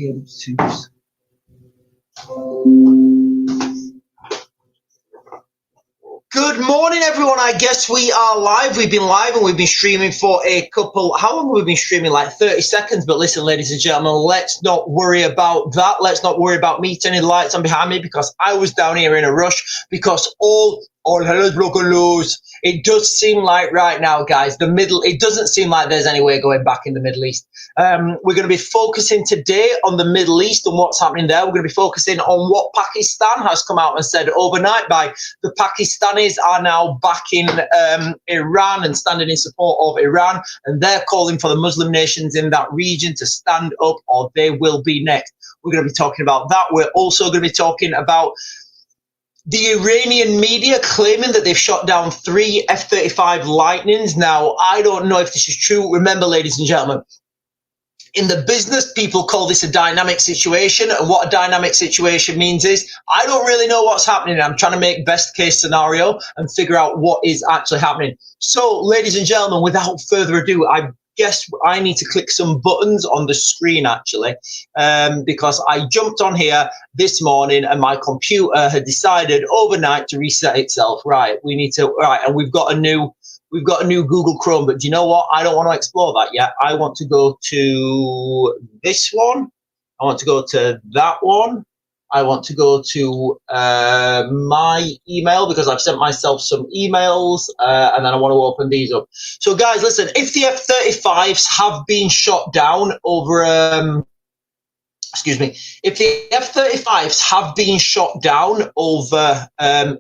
be able to. Good morning, everyone. I guess we are live. We've been live and we've been streaming for a couple. How long have we been streaming? Like 30 seconds. But listen, ladies and gentlemen, let's not worry about that. Let's not worry about me turning the lights on behind me because I was down here in a rush because all hell is broken loose. It does seem like right now, guys, it doesn't seem like there's any way going back in the Middle East. We're going to be focusing today on the Middle East and what's happening there. We're going to be focusing on what Pakistan has come out and said overnight by the Pakistanis are now backing Iran and standing in support of Iran. And they're calling for the Muslim nations in that region to stand up or they will be next. We're going to be talking about that. We're also going to be talking about the Iranian media claiming that they've shot down 3 F-35 Lightnings. Now, I don't know if this is true. Remember, ladies and gentlemen, in the business, people call this a dynamic situation. And what a dynamic situation means is I don't really know what's happening. I'm trying to make best case scenario and figure out what is actually happening. So, ladies and gentlemen, without further ado, I guess I need to click some buttons on the screen actually, because I jumped on here this morning and my computer had decided overnight to reset itself. Right, and we've got a new Google Chrome, but do you know what? I don't want to explore that yet. I want to go to this one. I want to go to that one. I want to go to my email because I've sent myself some emails and then I want to open these up. So guys, listen, if the F-35s have been shot down over, if the F-35s have been shot down over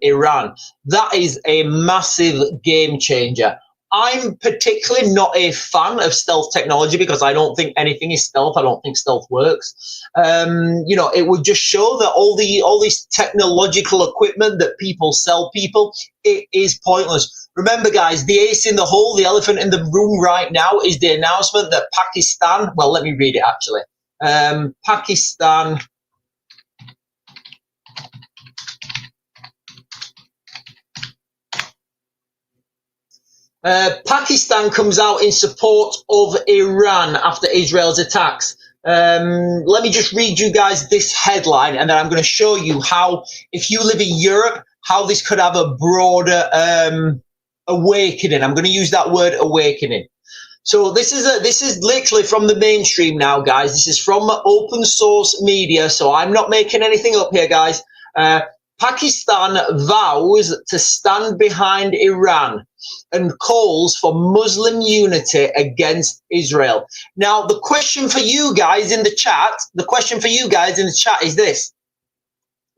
Iran, that is a massive game changer. I'm particularly not a fan of stealth technology because I don't think anything is stealth. I don't think stealth works. It would just show that all this technological equipment that people sell people, it is pointless. Remember, guys, the ace in the hole, the elephant in the room right now is the announcement that Pakistan, well, let me read it actually. Pakistan comes out in support of Iran after Israel's attacks. Let me just read you guys this headline and then I'm going to show you how, if you live in Europe, how this could have a broader awakening. I'm going to use that word awakening. So this is literally from the mainstream now, guys. This is from open source media, so I'm not making anything up here, guys. Pakistan vows to stand behind Iran and calls for Muslim unity against Israel. Now, the question for you guys in the chat, is this.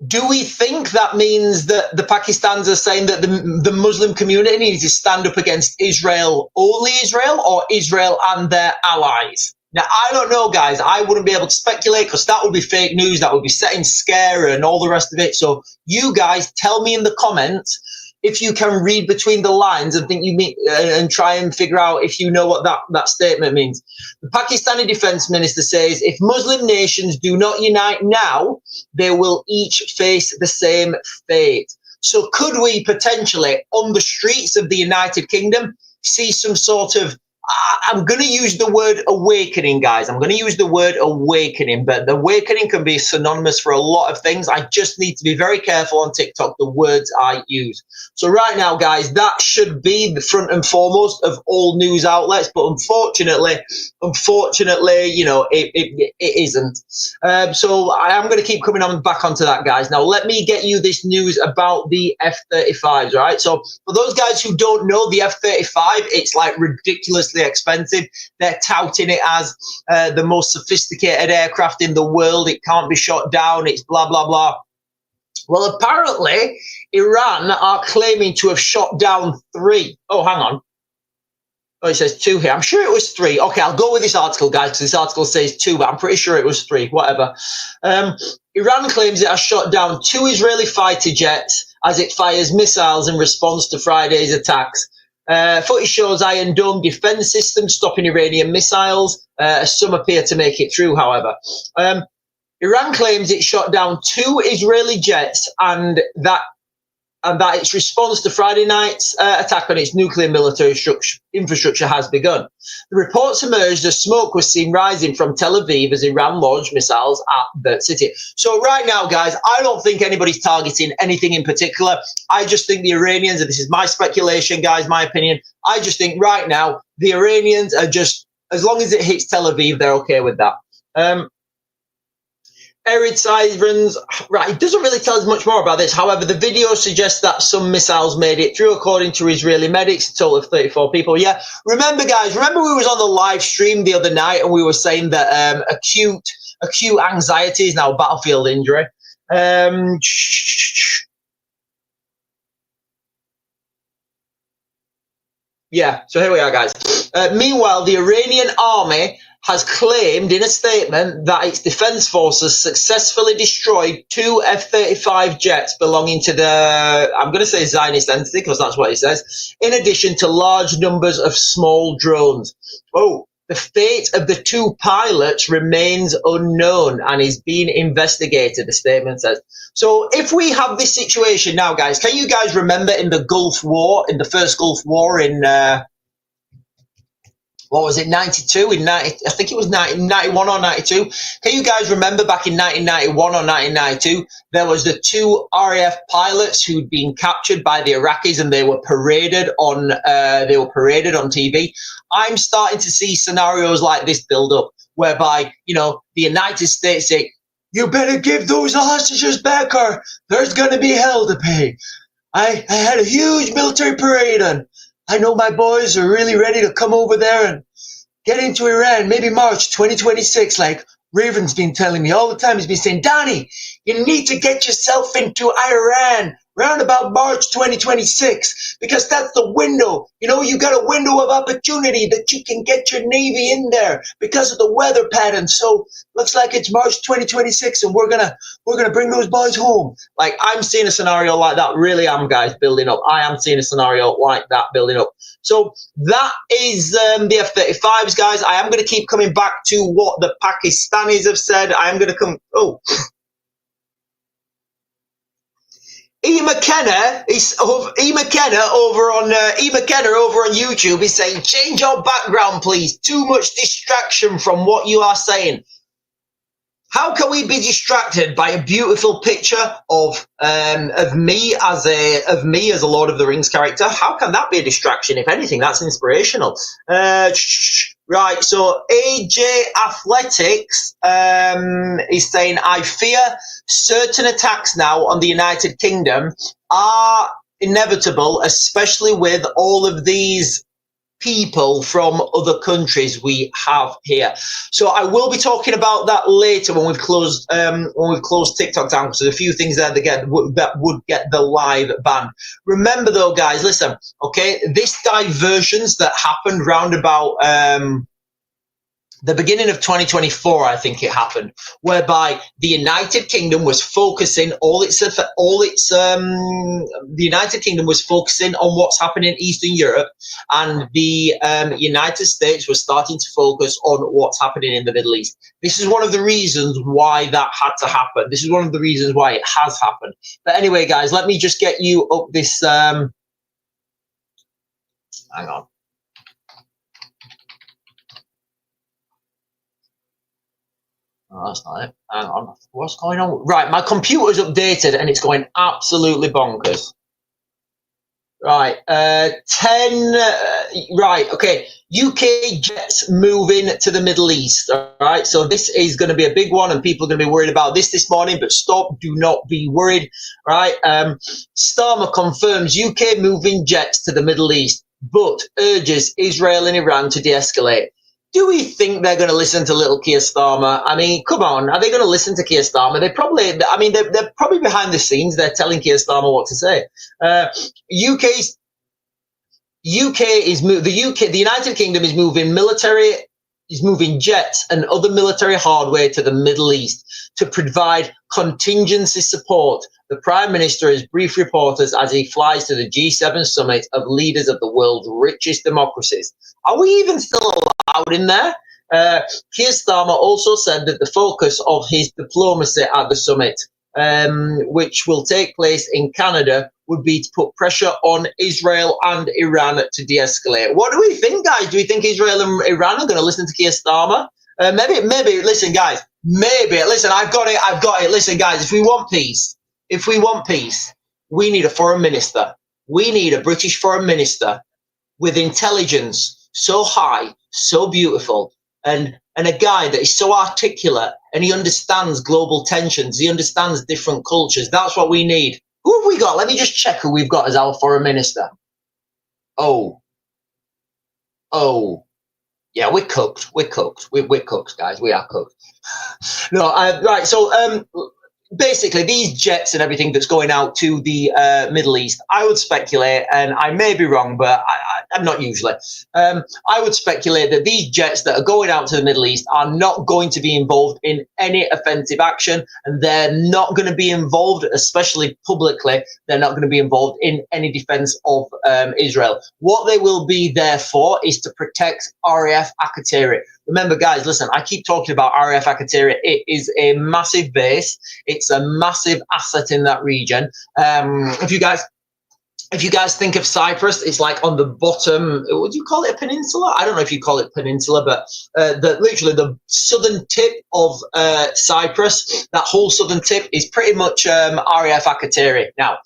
Do we think that means that the Pakistanis are saying that the Muslim community needs to stand up against Israel, only Israel, or Israel and their allies? Now, I don't know, guys. I wouldn't be able to speculate because that would be fake news. That would be setting scare and all the rest of it. So you guys tell me in the comments if you can read between the lines and think you mean, and try and figure out if you know what that statement means. The Pakistani defense minister says if Muslim nations do not unite now, they will each face the same fate. So could we potentially, on the streets of the United Kingdom, see some sort of, I'm going to use the word awakening, guys. I'm going to use the word awakening, but the awakening can be synonymous for a lot of things. I just need to be very careful on TikTok, the words I use. So right now, guys, that should be the front and foremost of all news outlets, but unfortunately, it isn't. So I am going to keep coming back onto that, guys. Now, let me get you this news about the F-35s, right? So for those guys who don't know, the F-35, it's like ridiculously expensive. They're touting it as the most sophisticated aircraft in the world. It can't be shot down. It's blah, blah, blah. Well, apparently, Iran are claiming to have shot down 3. Oh, hang on. Oh, it says 2 here. I'm sure it was 3. Okay, I'll go with this article, guys, because this article says 2, but I'm pretty sure it was 3. Whatever. Iran claims it has shot down 2 Israeli fighter jets as it fires missiles in response to Friday's attacks. Footage shows Iron Dome defense systems stopping Iranian missiles. Some appear to make it through, however. Iran claims it shot down 2 Israeli jets and that and that its response to Friday night's attack on its nuclear military infrastructure has begun. The reports emerged as smoke was seen rising from Tel Aviv as Iran launched missiles at the city. So right now, guys, I don't think anybody's targeting anything in particular. I just think the Iranians, and this is my speculation, guys, my opinion, I just think right now the Iranians are just, as long as it hits Tel Aviv, they're okay with that. Arid sirens, right, it doesn't really tell us much more about this. However, the video suggests that some missiles made it through, according to Israeli medics, a total of 34 people. Yeah, remember, guys, remember we was on the live stream the other night and we were saying that acute anxiety is now a battlefield injury. Yeah, so here we are, guys. Meanwhile, the Iranian army has claimed in a statement that its defense forces successfully destroyed 2 F-35 jets belonging to the, I'm going to say Zionist entity because that's what it says, in addition to large numbers of small drones. Oh, the fate of the 2 pilots remains unknown and is being investigated, the statement says. So if we have this situation now, guys, can you guys remember in the Gulf War, in the first Gulf War in, what was it, 92? I think it was 91 or 92. Can you guys remember back in 1991 or 1992, there was the 2 RAF pilots who'd been captured by the Iraqis and they were paraded on TV. I'm starting to see scenarios like this build up, whereby, you know, the United States say, you better give those hostages back or there's going to be hell to pay. I had a huge military parade and I know my boys are really ready to come over there and get into Iran, maybe March 2026, like Raven's been telling me all the time. He's been saying, Donnie, you need to get yourself into Iran round about March 2026, because that's the window. You know, you got a window of opportunity that you can get your Navy in there because of the weather pattern. So looks like it's March 2026 and we're gonna bring those boys home. Like, I'm seeing a scenario like that. Really am, guys, building up. I am seeing a scenario like that building up. So that is the F-35s, guys. I am going to keep coming back to what the Pakistanis have said. I am going to come. Oh. E. McKenna over on YouTube is saying, change your background, please. Too much distraction from what you are saying. How can we be distracted by a beautiful picture of me as a Lord of the Rings character? How can that be a distraction? If anything, that's inspirational. Right, so AJ Athletics is saying, I fear certain attacks now on the United Kingdom are inevitable, especially with all of these people from other countries we have here. So I will be talking about that later when we've closed TikTok down, because there's a few things there that would get the live ban. Remember though, guys, listen, okay, this diversions that happened round about the beginning of 2024, I think it happened, whereby the United Kingdom was focusing the United Kingdom was focusing on what's happening in Eastern Europe, and the United States was starting to focus on what's happening in the Middle East. This is one of the reasons why that had to happen. This is one of the reasons why it has happened. But anyway, guys, let me just get you up this. Hang on. Oh, that's not it. Hang on. What's going on? Right, my computer's updated and it's going absolutely bonkers. Right, right, okay. UK jets moving to the Middle East. All right, so this is going to be a big one and people are going to be worried about this morning, but stop, do not be worried. Right, Starmer confirms UK moving jets to the Middle East, but urges Israel and Iran to de-escalate. Do we think they're going to listen to little Keir Starmer? I mean, come on, are they going to listen to Keir Starmer? They're probably behind the scenes. They're telling Keir Starmer what to say. The United Kingdom is moving jets and other military hardware to the Middle East to provide contingency support. The Prime Minister has briefed reporters as he flies to the G7 summit of leaders of the world's richest democracies. Are we even still allowed in there? Keir Starmer also said that the focus of his diplomacy at the summit, which will take place in Canada, would be to put pressure on Israel and Iran to de-escalate. What do we think, guys? Do we think Israel and Iran are going to listen to Keir Starmer? Maybe. Listen, guys. Maybe. Listen, I've got it. Listen, guys. If we want peace, we need a foreign minister. We need a British foreign minister with intelligence so high, so beautiful, and a guy that is so articulate, and he understands global tensions. He understands different cultures. That's what we need. Who have we got? Let me just check who we've got as our foreign minister. Oh. Yeah, we're cooked. We're cooked, guys. We are cooked. No, right. So, basically, these jets and everything that's going out to the Middle East, I would speculate, and I may be wrong, but I'm not usually. I would speculate that these jets that are going out to the Middle East are not going to be involved in any offensive action, and they're not going to be involved, especially publicly, they're not going to be involved in any defense of Israel. What they will be there for is to protect RAF Akrotiri. Remember, guys, listen, I keep talking about RAF Akrotiri. It is a massive base. It's a massive asset in that region. If you guys think of Cyprus, it's like on the bottom. Would you call it a peninsula? I don't know if you call it peninsula, but literally the southern tip of Cyprus, that whole southern tip is pretty much RAF Akrotiri. Now,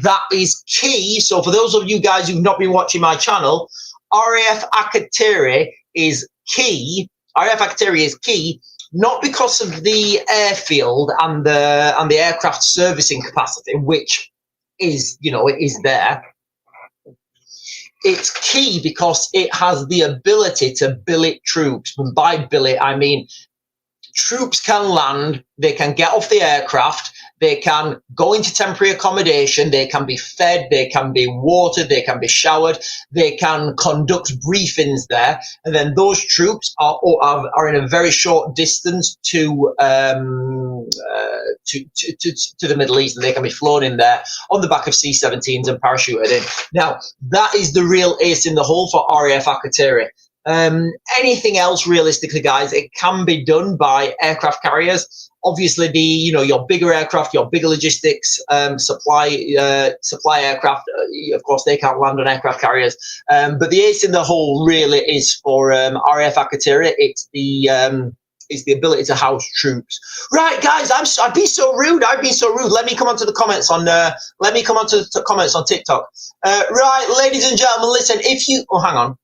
that is key. So for those of you guys who've not been watching my channel, RAF Akrotiri is key. RAF Akrotiri is key, not because of the airfield and the aircraft servicing capacity, which is, it is there. It's key because it has the ability to billet troops. And by billet, I mean troops can land, they can get off the aircraft, they can go into temporary accommodation, they can be fed, they can be watered, they can be showered, they can conduct briefings there, and then those troops are in a very short distance to the Middle East, and they can be flown in there on the back of C-17s and parachuted in. Now, that is the real ace in the hole for RAF Akrotiri. Anything else, realistically, guys, it can be done by aircraft carriers. Obviously, your bigger aircraft, your bigger logistics, supply aircraft, of course, they can't land on aircraft carriers. But the ace in the hole really is for RAF Akrotiri. It's the ability to house troops. Right, guys, I've been so rude. Let me come on to the comments on. Comments on TikTok. Right, ladies and gentlemen, listen. Hang on.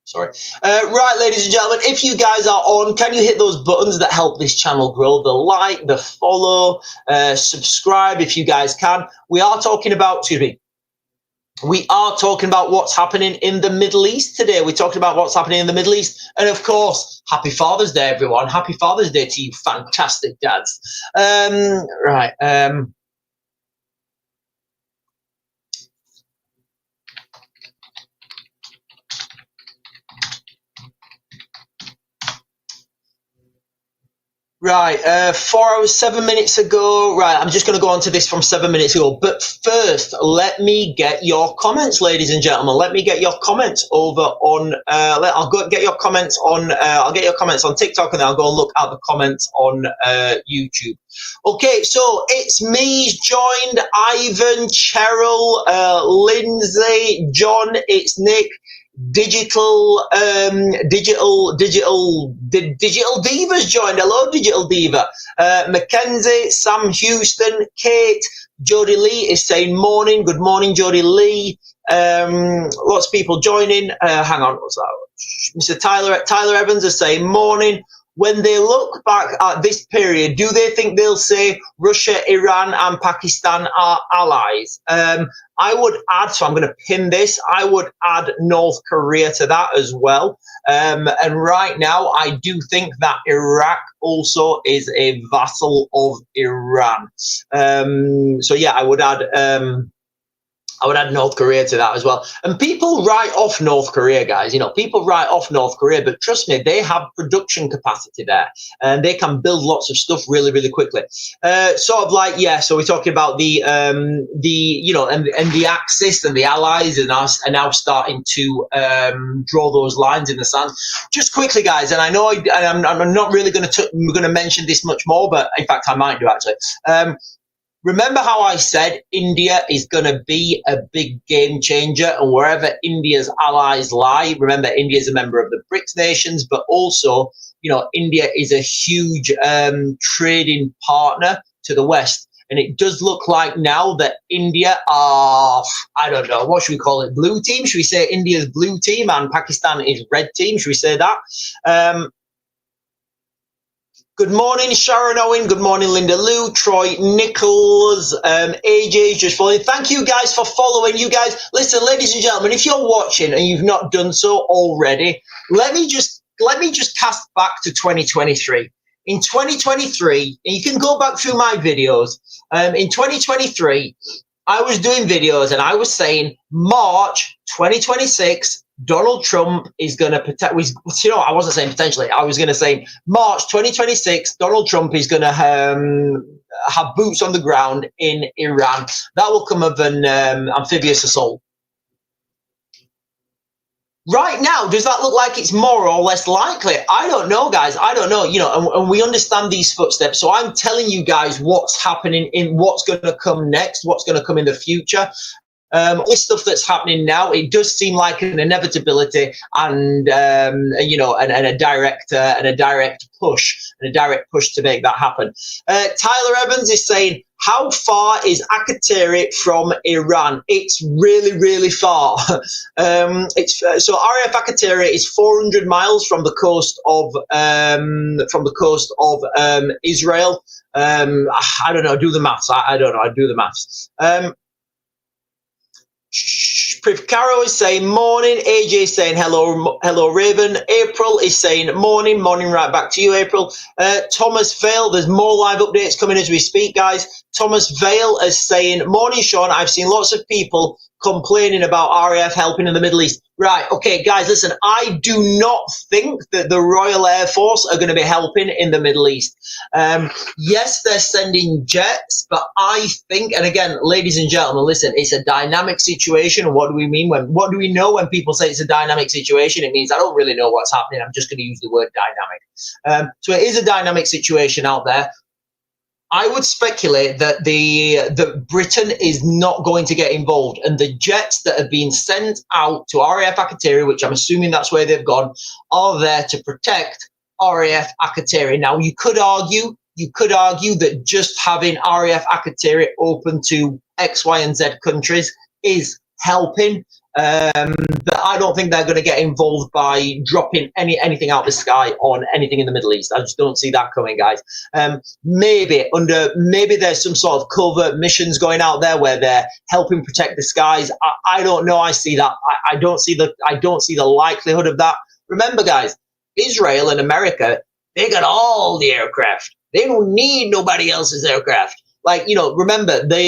Sorry. Right, ladies and gentlemen, if you guys are on, can you hit those buttons that help this channel grow? The like, the follow, subscribe if you guys can. We are talking about what's happening in the Middle East today. We're talking about what's happening in the Middle East. And of course, happy Father's Day, everyone. Happy Father's Day to you fantastic dads. Right. Right, 4 hours, 7 minutes ago. Right, I'm just going to go on to this from 7 minutes ago. But first, let me get your comments, ladies and gentlemen. Let me get your comments over on. I'll get your comments on. I'll get your comments on TikTok, and then I'll go and look at the comments on YouTube. Okay, so it's me, joined Ivan, Cheryl, Lindsay, John. It's Nick. Digital Diva's joined. Hello, Digital Diva. Mackenzie, Sam Houston, Kate, Jodie Lee is saying morning. Good morning, Jodie Lee. Lots of people joining. Hang on, what's that? Mr. Tyler Evans is saying morning. When they look back at this period, do they think they'll say Russia, Iran, and Pakistan are allies? I would add, so I'm going to pin this, I would add North Korea to that as well. And right now, I do think that Iraq also is a vassal of Iran. So yeah, I would add I would add North Korea to that as well. And people write off North Korea, guys. You know, people write off North Korea, but trust me, they have production capacity there, and they can build lots of stuff really, really quickly. Sort of like, yeah. So we're talking about the you know, and the Axis and the Allies are now starting to draw those lines in the sand. Just quickly, guys, and I know I'm not really going to mention this much more, but in fact, I might do actually. Remember how I said India is going to be a big game changer, and wherever India's allies lie, remember India is a member of the BRICS nations, but also, you know, India is a huge trading partner to the West. And it does look like now that India are, I don't know, what should we call it? Blue team? Should we say India's blue team and Pakistan is red team? Should we say that? Good morning, Sharon Owen. Good morning, Linda Lou, Troy Nichols, AJ just following. Thank you guys for following. You guys, listen, ladies and gentlemen, if you're watching and you've not done so already, let me just cast back to 2023. In 2023, and you can go back through my videos. In 2023, I was doing videos and I was saying March 2026. Donald Trump is going to protect, you know, I wasn't saying potentially, I was going to say March 2026, Donald Trump is going to have boots on the ground in Iran. That will come of an amphibious assault. Right now, does that look like it's more or less likely? I don't know, guys. I don't know, you know, and we understand these footsteps. So I'm telling you guys what's happening, in what's going to come next, what's going to come in the future. This stuff that's happening now, it does seem like an inevitability, and you know, and a direct push to make that happen. Tyler Evans is saying, how far is Akrotiri from Iran? It's really, really far. So RAF Akrotiri is 400 miles from the coast of Israel. I don't know. Do the maths. I don't know. I do the maths. Caro is saying morning. AJ is saying hello Raven. April is saying morning right back to you, April. Thomas Vale, there's more live updates coming as we speak, guys. Thomas Vale is saying morning, Sean. I've seen lots of people complaining about RAF helping in the Middle East. Right, okay, guys, listen, I do not think that the Royal Air Force are going to be helping in the Middle East. Yes, they're sending jets, but I think, and again, ladies and gentlemen, listen, it's a dynamic situation. What do we mean what do we know when people say it's a dynamic situation? It means I don't really know what's happening. I'm just going to use the word dynamic. So it is a dynamic situation out there. I would speculate that that Britain is not going to get involved, and the jets that have been sent out to RAF Akrotiri, which I'm assuming that's where they've gone, are there to protect RAF Akrotiri. Now, you could argue that just having RAF Akrotiri open to X, Y, and Z countries is helping. But I don't think they're going to get involved by dropping anything out of the sky on anything in the Middle East. I just don't see that coming, guys. Maybe there's some sort of covert missions going out there where they're helping protect the skies. I don't know. I see that. I don't see the likelihood of that. Remember, guys, Israel and America, they got all the aircraft. They don't need nobody else's aircraft. Like, you know, remember the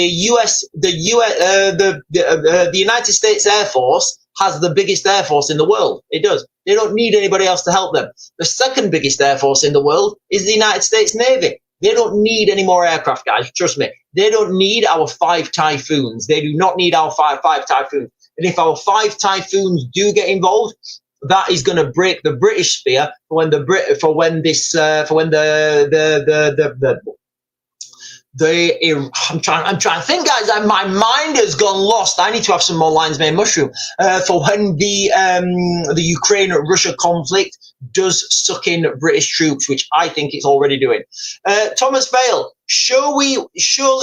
United States Air Force has the biggest air force in the world. It does. They don't need anybody else to help them. The second biggest air force in the world is the United States Navy. They don't need any more aircraft, guys. Trust me. They don't need our 5 Typhoons. They do not need our five Typhoons. And if our 5 Typhoons do get involved, that is going to break the British sphere I'm trying to think, guys. My mind has gone lost. I need to have some more lion's mane mushroom for when the Ukraine-Russia conflict does suck in British troops, which I think it's already doing. Thomas Vale, surely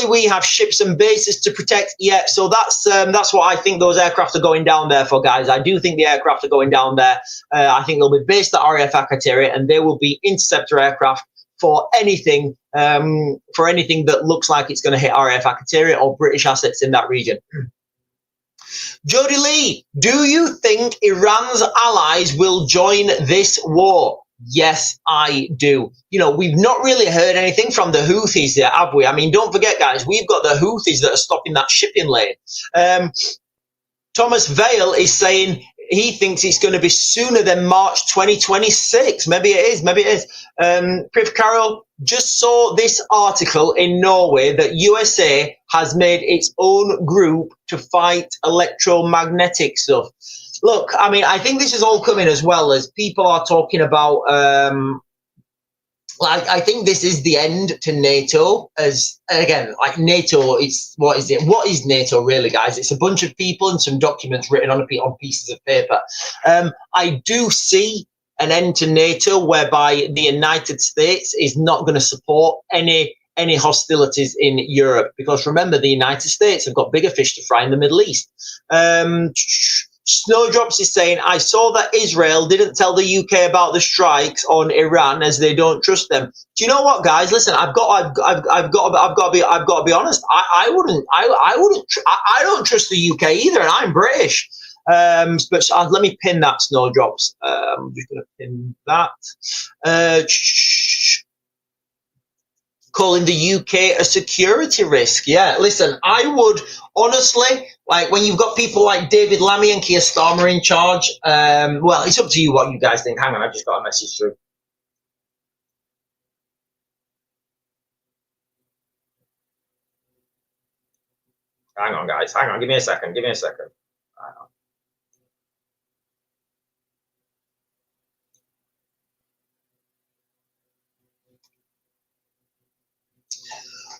we have ships and bases to protect. Yeah, so that's what I think those aircraft are going down there for, guys. I do think the aircraft are going down there. I think they'll be based at RAF Akrotiri, and they will be interceptor aircraft for anything that looks like it's going to hit RAF Akrotiri or British assets in that region. Jody Lee, do you think Iran's allies will join this war? Yes, I do. You know, we've not really heard anything from the Houthis yet, have we? I mean, don't forget, guys, we've got the Houthis that are stopping that shipping lane. Thomas Vale is saying he thinks it's going to be sooner than March 2026. Maybe it is. Maybe it is. Priv Carroll, just saw this article in Norway that USA has made its own group to fight electromagnetic stuff. Look, I mean, I think this is all coming as well as people are talking about. I think this is the end to NATO. As again, like NATO, it's what is it? What is NATO really, guys? It's a bunch of people and some documents written on pieces of paper. I do see an end to NATO whereby the United States is not going to support any hostilities in Europe, because remember, the United States have got bigger fish to fry in the Middle East. Snowdrops is saying, I saw that Israel didn't tell the UK about the strikes on Iran as they don't trust them. Do you know what, guys? Listen, I've got to be honest. I don't trust the UK either, and I'm British. But let me pin that, Snowdrops. I'm just going to pin that. Calling the UK a security risk. Yeah, listen, I would honestly, like, when you've got people like David Lammy and Keir Starmer in charge, well, it's up to you what you guys think. Hang on, I've just got a message through. Hang on, guys. Hang on. Give me a second. Give me a second. Hang on.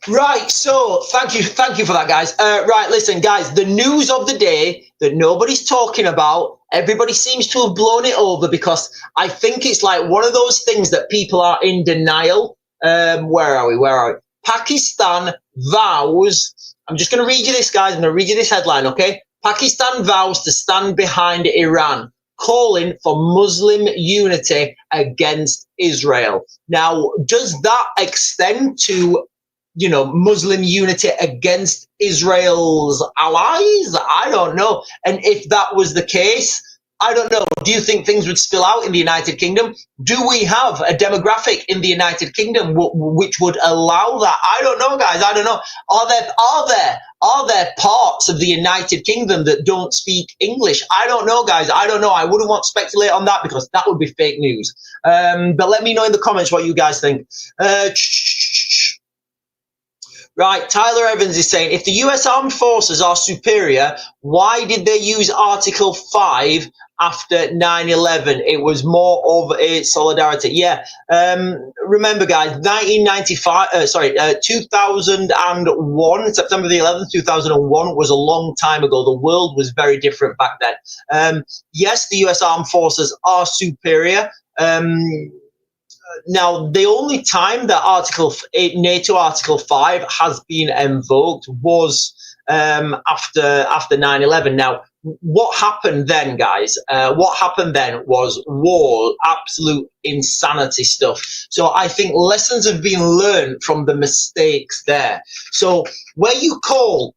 Right, so thank you for that, guys. Right, listen, guys, the news of the day that nobody's talking about, everybody seems to have blown it over, because I think it's like one of those things that people are in denial. Where are we? Pakistan vows, I'm just going to read you this, guys. I'm going to read you this headline, okay? Pakistan vows to stand behind Iran, calling for Muslim unity against Israel. Now, does that extend to, you know, Muslim unity against Israel's allies? I don't know. And if that was the case, I don't know. Do you think things would spill out in the United Kingdom? Do we have a demographic in the United Kingdom which would allow that? I don't know, guys. I don't know. Are there parts of the United Kingdom that don't speak English? I don't know, guys. I don't know. I wouldn't want to speculate on that, because that would be fake news. But let me know in the comments what you guys think. Right, Tyler Evans is saying, if the US Armed Forces are superior, why did they use Article 5 after 9/11? It was more of a solidarity. Yeah, remember, guys, 2001, September the 11th, 2001 was a long time ago. The world was very different back then. Yes, the US Armed Forces are superior. Now, the only time that NATO Article 5 has been invoked was after 9/11. Now, what happened then, guys? What happened then was war, absolute insanity stuff. So I think lessons have been learned from the mistakes there. So where you call,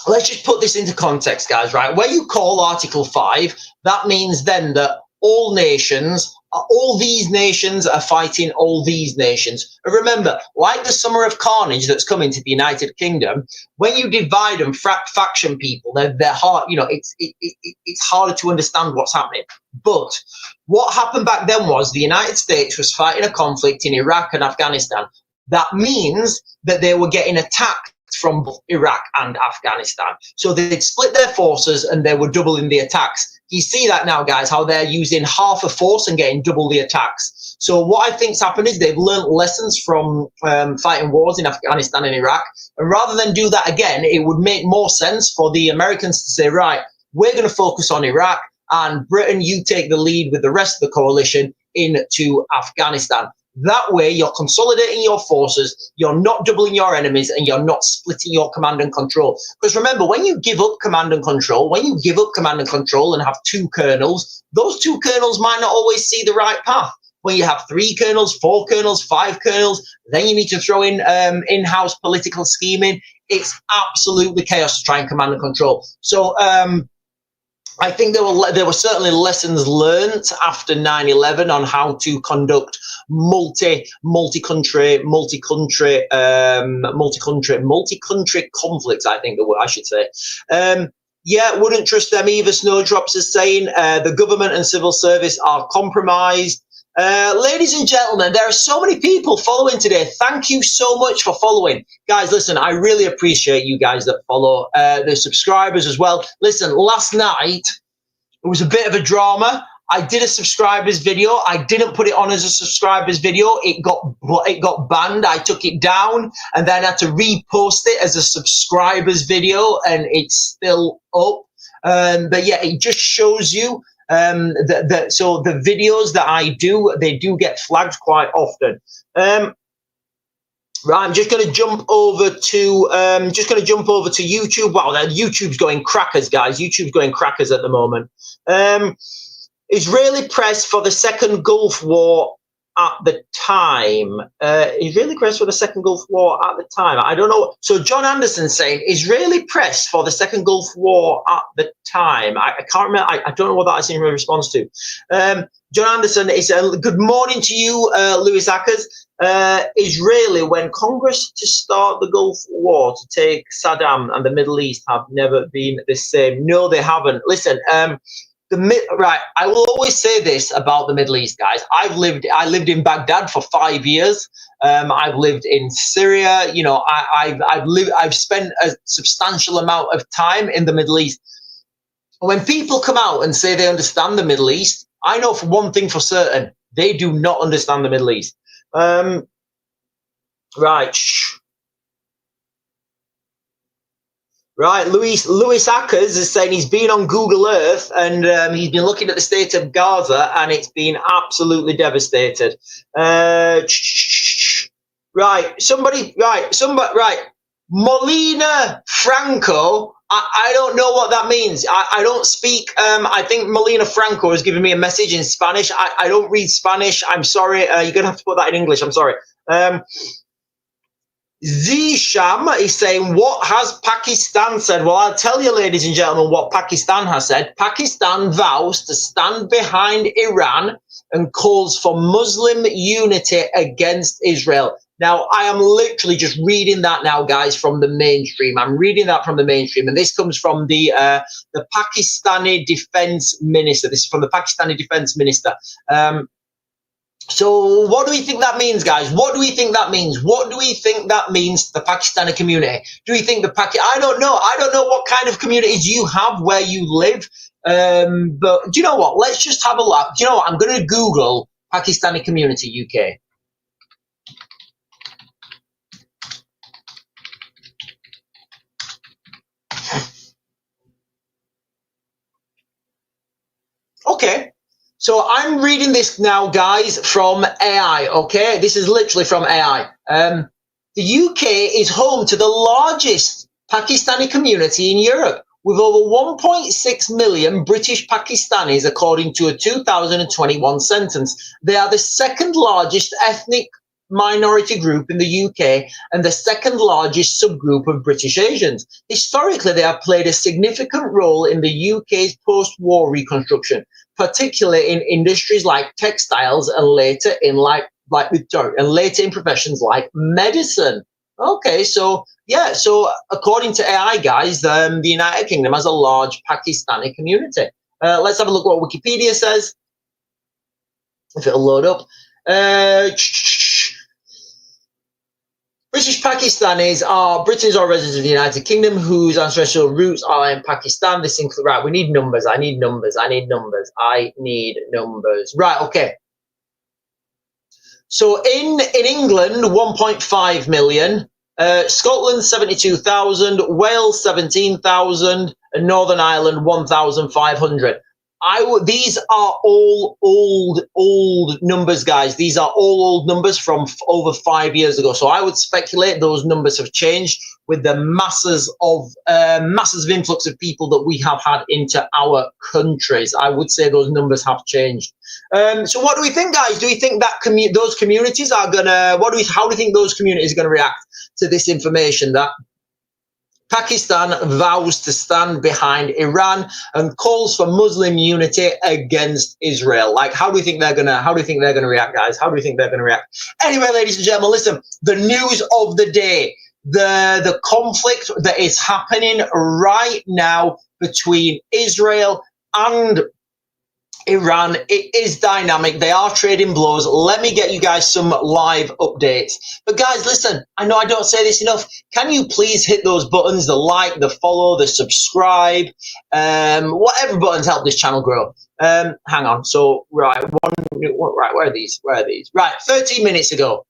let's just put this into context, guys, right? Where you call Article 5, that means then that all these nations are fighting all these nations. And remember, like the Summer of Carnage that's coming to the United Kingdom, when you divide them, faction people, they're hard, you know, it's harder to understand what's happening. But what happened back then was the United States was fighting a conflict in Iraq and Afghanistan. That means that they were getting attacked from both Iraq and Afghanistan. So they'd split their forces and they were doubling the attacks. You see that now, guys, how they're using half a force and getting double the attacks. So what I think's happened is they've learned lessons from fighting wars in Afghanistan and Iraq. And rather than do that again, it would make more sense for the Americans to say, right, we're going to focus on Iraq, and Britain, you take the lead with the rest of the coalition into Afghanistan. That way, you're consolidating your forces, you're not doubling your enemies, and you're not splitting your command and control. Because remember, when you give up command and control, and have two colonels, those two colonels might not always see the right path. When you have 3 colonels, 4 colonels, 5 colonels, then you need to throw in in-house political scheming. It's absolutely chaos to try and command and control. So, I think there were certainly lessons learned after 9/11 on how to conduct multi-country conflicts. I think I should say. Yeah, wouldn't trust them either. Snowdrops is saying the government and civil service are compromised. Ladies and gentlemen, there are so many people following today. Thank you so much for following. Guys, listen, I really appreciate you guys that follow, the subscribers as well. Listen, last night, it was a bit of a drama. I did a subscribers video. I didn't put it on as a subscribers video. It got banned. I took it down and then had to repost it as a subscribers video, and it's still up. But yeah, it just shows you so the videos that I do, they do get flagged quite often. Right, I'm just going to jump over to YouTube. Wow, YouTube's going crackers, guys. YouTube's going crackers at the moment. Israeli press for the second Gulf War at the time. Israeli press for the second Gulf War at the time. I don't know. So John Anderson saying Israeli press for the second Gulf War at the time. I can't remember. I don't know what that is in response to. John Anderson is good morning to you, Lewis Ackers. Israeli, when Congress to start the Gulf War to take Saddam and the Middle East have never been the same. No, they haven't. Listen, right, I will always say this about the Middle East, guys. I lived in Baghdad for 5 years. I've lived in Syria. You know, I've spent a substantial amount of time in the Middle East. When people come out and say they understand the Middle East, I know for one thing for certain, they do not understand the Middle East. Right, Lewis Ackers is saying he's been on Google Earth and he's been looking at the state of Gaza and it's been absolutely devastated. Molina Franco. I don't know what that means. I don't speak. I think Molina Franco has given me a message in Spanish. I don't read Spanish. I'm sorry. You're going to have to put that in English. I'm sorry. Zisham is saying, what has Pakistan said? Well, I'll tell you, ladies and gentlemen, what Pakistan has said. Pakistan vows to stand behind Iran and calls for Muslim unity against Israel. Now, I am literally just reading that now, guys, from the mainstream. I'm reading that from the mainstream, and this comes from the Pakistani defense minister. This is from the Pakistani defense minister. So what do we think that means, guys? What do we think that means? What do we think that means to the Pakistani community? Do we think I don't know. I don't know what kind of communities you have where you live. But do you know what? Let's just have a look. Do you know what? I'm going to Google Pakistani community UK. Okay. So I'm reading this now, guys, from AI, okay? This is literally from AI. The UK is home to the largest Pakistani community in Europe, with over 1.6 million British Pakistanis, according to a 2021 census. They are the second largest ethnic minority group in the UK and the second largest subgroup of British Asians. Historically, they have played a significant role in the UK's post-war reconstruction, particularly in industries like textiles and later in later in professions like medicine. Okay, so yeah, so according to AI, guys, the United Kingdom has a large Pakistani community. Let's have a look at what Wikipedia says, if it'll load up. British Pakistanis are Britons or residents of the United Kingdom whose ancestral roots are in Pakistan. This includes, right, we need numbers. I need numbers. Right, okay. So in England, 1.5 million, Scotland, 72,000, Wales, 17,000, and Northern Ireland, 1,500. These are all old numbers, guys. These are all old numbers from over 5 years ago. So I would speculate those numbers have changed with the masses of influx of people that we have had into our countries. I would say those numbers have changed. So what do we think, guys? Do we think that those communities are gonna? How do you think those communities are gonna react to this information that Pakistan vows to stand behind Iran and calls for Muslim unity against Israel? Like, how do you think they're gonna react, guys? How do you think they're gonna react? Anyway, ladies and gentlemen, listen, the news of the day. the conflict that is happening right now between Israel and Iran, it is dynamic. They are trading blows. Let me get you guys some live updates. But guys, listen, I know I don't say this enough. Can you please hit those buttons, the like, the follow, the subscribe, whatever buttons help this channel grow. Hang on. So, right, where are these? Where are these? Right, 13 minutes ago.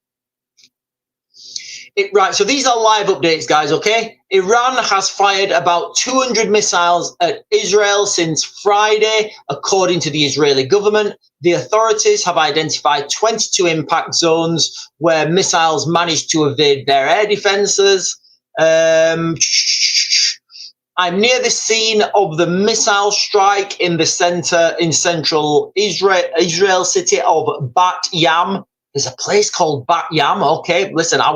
Right, so these are live updates, guys, okay? Iran has fired about 200 missiles at Israel since Friday, according to the Israeli government. The authorities have identified 22 impact zones where missiles managed to evade their air defenses. I'm near the scene of the missile strike in the central Israel city of Bat Yam. There's a place called Bat Yam. Okay, listen, I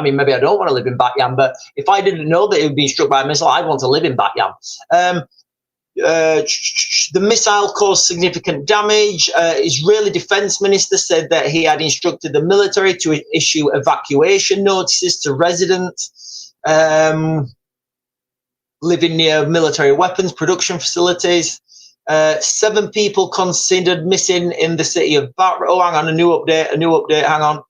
mean, maybe I don't want to live in Bat Yam, but if I didn't know that it would be struck by a missile, I'd want to live in Bat Yam. The missile caused significant damage. Israeli defense minister said that he had instructed the military to issue evacuation notices to residents living near military weapons production facilities. 7 people considered missing in the city of Bat. Oh, hang on, a new update, hang on.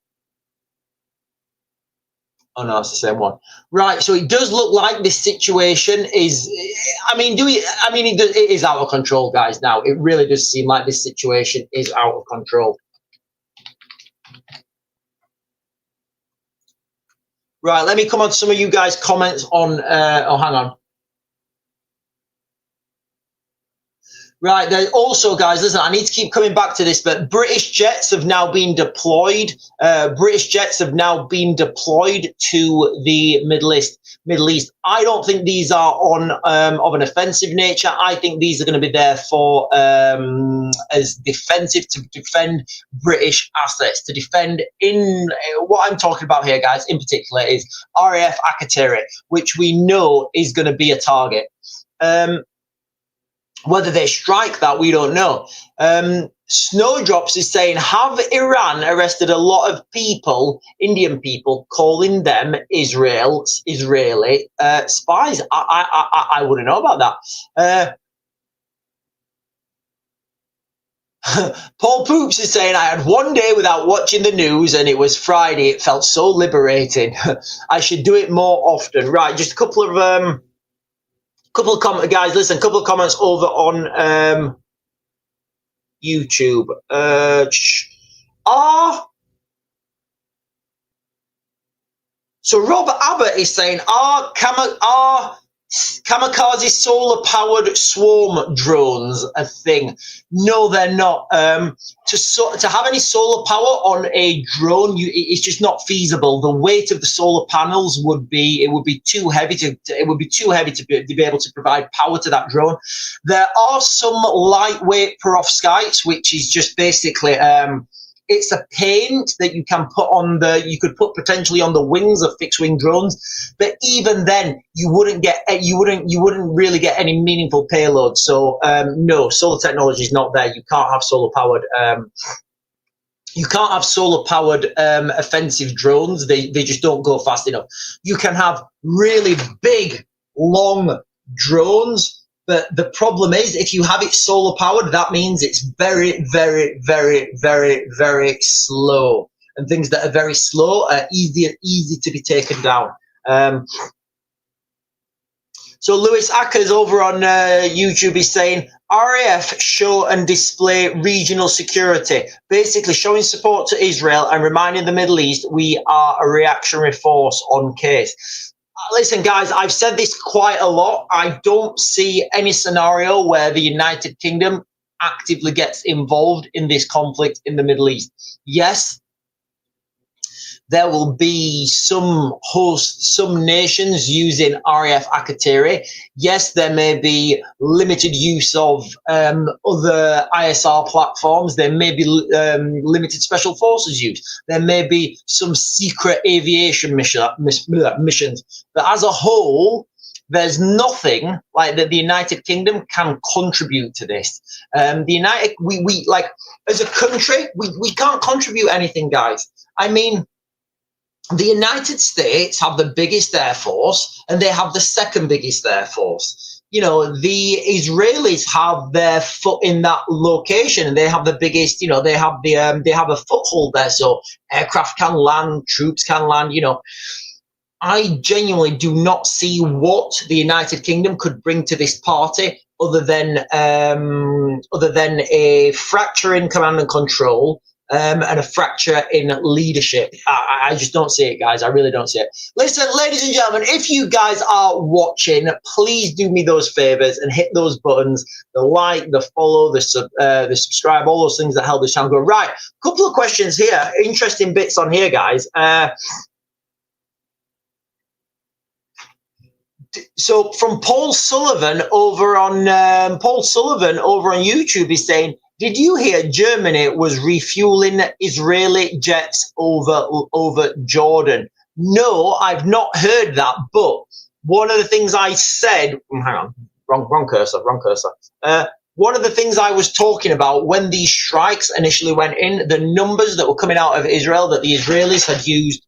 Oh no, it's the same one. Right, so it does look like this situation is, it is out of control, guys, now. It really does seem like this situation is out of control. Right, let me come on to some of you guys' comments on, oh, hang on. Right, there's also, guys, listen, I need to keep coming back to this, but British jets have now been deployed. British jets have now been deployed to the Middle East. I don't think these are on of an offensive nature. I think these are going to be there for as defensive, to defend British assets, to defend in what I'm talking about here, guys, in particular is RAF Akrotiri, which we know is going to be a target. Whether they strike that, we don't know. Snowdrops is saying, have Iran arrested a lot of people, Indian people, calling them Israeli spies? I wouldn't know about that. Paul Poops is saying, I had one day without watching the news and it was Friday. It felt so liberating. I should do it more often. Right, just a couple of comments, guys. Listen, couple of comments over on YouTube. So Robert Abbott is saying, are kamikaze solar-powered swarm drones a thing? No, they're not. To have any solar power on a drone, it's just not feasible. The weight of the solar panels would be too heavy to be able to provide power to that drone. There are some lightweight perovskites, which is just basically it's a paint that you can put on you could put potentially on the wings of fixed wing drones, but even then you wouldn't really get any meaningful payload. So no, solar technology is not there. You can't have solar powered offensive drones. They just don't go fast enough. You can have really big, long drones, but the problem is, if you have it solar powered, that means it's very, very, very, very, very slow. And things that are very slow are easy to be taken down. So Lewis Ackers over on YouTube is saying, RAF show and display regional security, basically showing support to Israel and reminding the Middle East we are a reactionary force on case. Listen, guys, I've said this quite a lot. I don't see any scenario where the United Kingdom actively gets involved in this conflict in the Middle East. Yes, there will be some nations using RAF Akrotiri. Yes, there may be limited use of other ISR platforms. There may be limited special forces use. There may be some secret aviation missions. But as a whole, there's nothing like that the United Kingdom can contribute to this. We like as a country, we can't contribute anything, guys. I mean, the United States have the biggest air force, and they have the second biggest air force. You know, the Israelis have their foot in that location, and they have the biggest. You know, they have a foothold there, so aircraft can land, troops can land. You know, I genuinely do not see what the United Kingdom could bring to this party other than a fracture in command and control. And a fracture in leadership. I just don't see it, guys. I really don't see it. Listen, ladies and gentlemen, if you guys are watching, please do me those favors and hit those buttons, the like, the follow, the subscribe, all those things that help this channel go. Right, a couple of questions here. Interesting bits on here, guys. So from Paul Sullivan over on YouTube, he's saying, did you hear Germany was refueling Israeli jets over Jordan? No, I've not heard that. But one of the things I said, hang on, wrong cursor. One of the things I was talking about when these strikes initially went in, the numbers that were coming out of Israel that the Israelis had used.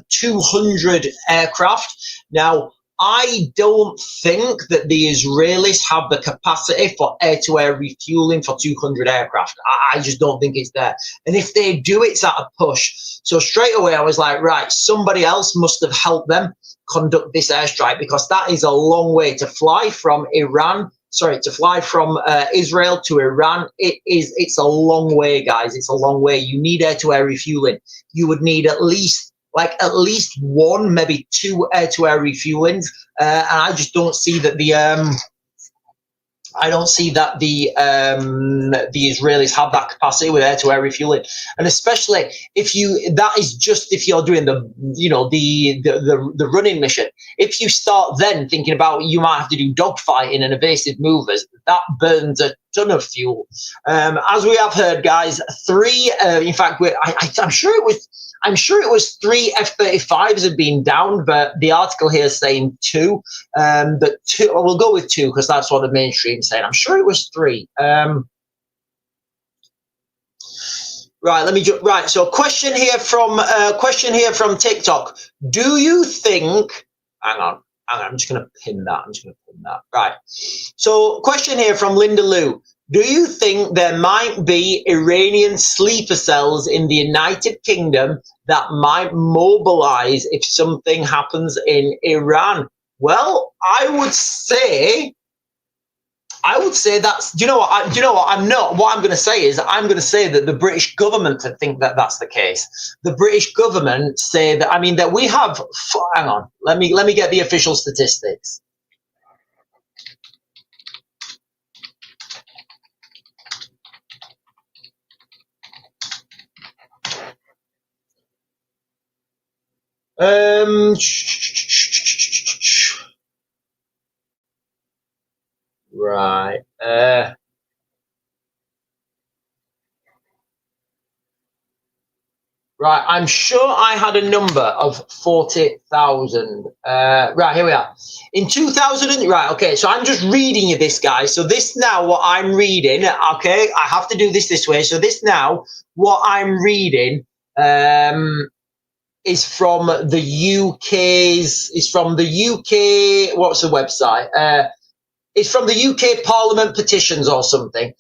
200 aircraft. Now, I don't think that the Israelis have the capacity for air-to-air refueling for 200 aircraft. I just don't think it's there. And if they do, it's at a push. So straight away, I was like, right, somebody else must have helped them conduct this airstrike, because that is a long way to fly from Iran. Sorry, to fly from Israel to Iran. It's a long way, guys. It's a long way. You need air-to-air refueling. You would need at least one, maybe two air-to-air refuelings, and I just don't see that the Israelis have that capacity with air-to-air refueling, and especially if you're doing the running mission. If you start then thinking about you might have to do dogfighting and evasive movers, that burns a ton of fuel. As we have heard, guys, in fact, I'm sure it was 3 F-35s had been downed, but the article here is saying 2. But 2, well, we'll go with 2 because that's what the mainstream is saying. I'm sure it was 3. Right, so question here from TikTok. Do you think? Hang on. I'm just gonna pin that. Right. So question here from Linda Lou. Do you think there might be Iranian sleeper cells in the United Kingdom that might mobilize if something happens in Iran? Well, I would say that's, do you know what? I'm going to say that the British government think that that's the case. The British government say that, that we have, hang on, let me get the official statistics. Right. Right, I'm sure I had a number of 40,000. Right, here we are. In 2000, right, okay, so I'm just reading you this, guys. So this now, what I'm reading, okay, I have to do this way. So this now, what I'm reading is from the UK, what's the website? It's from the UK Parliament petitions or something.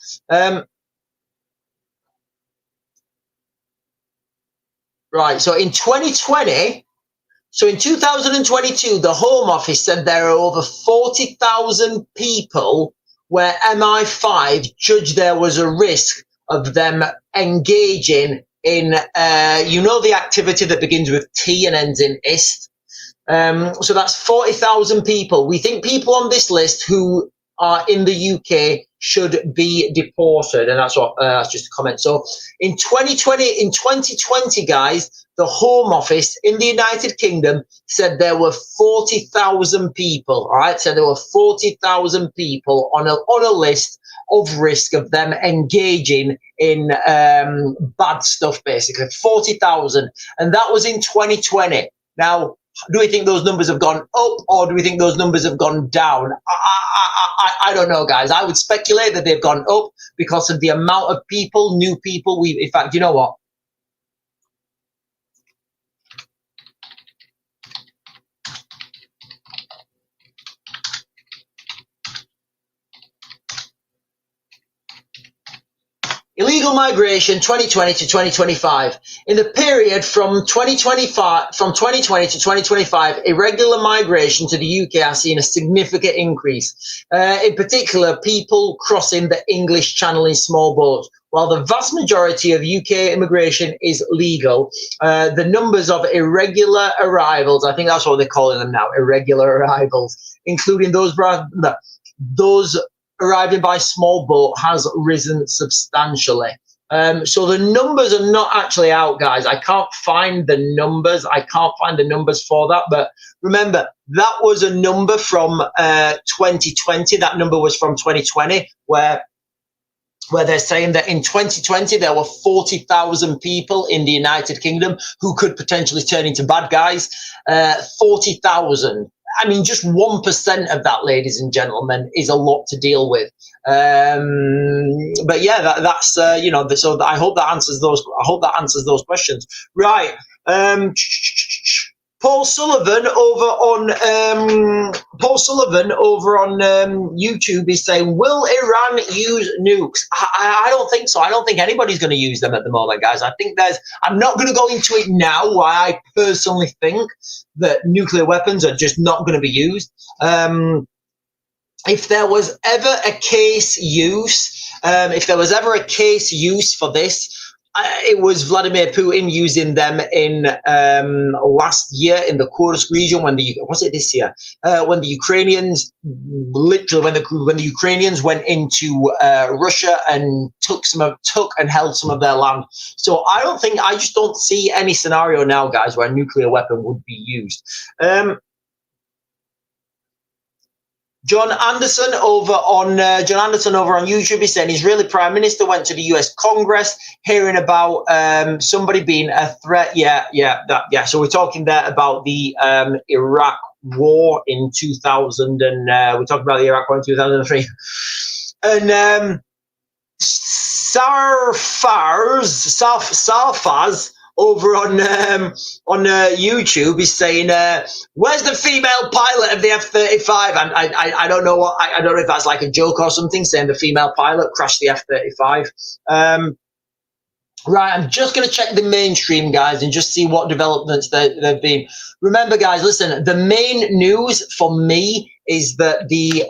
Right, so in 2022, the Home Office said there are over 40,000 people where MI5 judged there was a risk of them engaging in, the activity that begins with T and ends in ist. So that's 40,000 people. We think people on this list who are in the UK should be deported, and that's just a comment. So in 2020, guys, the Home Office in the United Kingdom said there were 40,000 people. All right, so there were 40,000 people on a list of risk of them engaging in bad stuff, basically 40,000, and that was in 2020. Now, Do we think those numbers have gone up, or do we think those numbers have gone down? I don't know, guys. I would speculate that they've gone up because of the amount of people, new people. In fact, you know what? Illegal migration 2020 to 2025. In the period from 2020 to 2025, irregular migration to the UK has seen a significant increase. In particular, people crossing the English Channel in small boats. While the vast majority of UK immigration is legal, the numbers of irregular arrivals, I think that's what they're calling them now, irregular arrivals, including those arriving by small boat, has risen substantially. So the numbers are not actually out, guys. I can't find the numbers. I can't find the numbers for that. But remember, that was a number from 2020. That number was from 2020, where they're saying that in 2020 there were 40,000 people in the United Kingdom who could potentially turn into bad guys. 40,000. I mean, just 1% of that, ladies and gentlemen, is a lot to deal with. But yeah, that's you know. So I hope that answers those. I hope that answers those questions. Right. Paul Sullivan over on YouTube is saying, will Iran use nukes? I don't think so. I don't think anybody's going to use them at the moment, guys. I think I'm not going to go into it now, why I personally think that nuclear weapons are just not going to be used. If there was ever a case use for this, it was Vladimir Putin using them in last year in the Kursk region when this year when the Ukrainians when the Ukrainians went into Russia and took and held some of their land. So I just don't see any scenario now, guys, where a nuclear weapon would be used. John Anderson over on YouTube is saying Israeli Prime Minister went to the US Congress hearing about somebody being a threat. Yeah. So we're talking there about the Iraq war in 2000, and we talked about the Iraq war in 2003. And Sarfaz over on YouTube is saying, where's the female pilot of the F-35? I don't know I don't know if that's like a joke or something, saying the female pilot crashed the F-35. Right, I'm just going to check the mainstream, guys, and just see what developments there've been. Remember, guys, listen, the main news for me is that the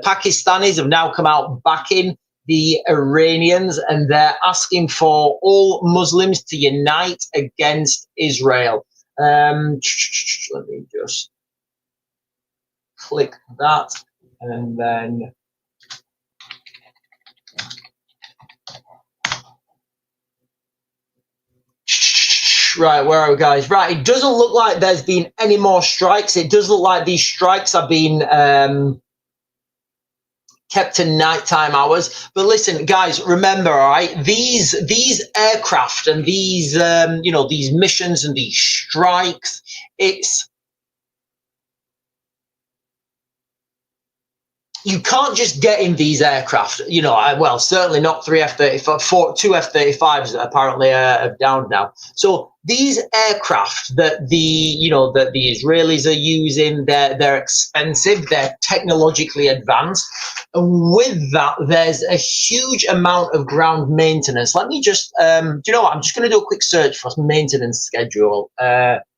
Pakistanis have now come out backing the Iranians, and they're asking for all Muslims to unite against Israel. Let me just click that, and then right, where are we, guys? Right, it doesn't look like there's been any more strikes. It does look like these strikes have been kept to nighttime hours. But listen, guys, remember, all right, these aircraft and these these missions and these strikes, you can't just get in these aircraft, well, certainly not 2 F-35s apparently are down now. So these aircraft that the Israelis are using, they're expensive, they're technologically advanced. And with that, there's a huge amount of ground maintenance. Let me just, do you know what? I'm just going to do a quick search for maintenance schedule,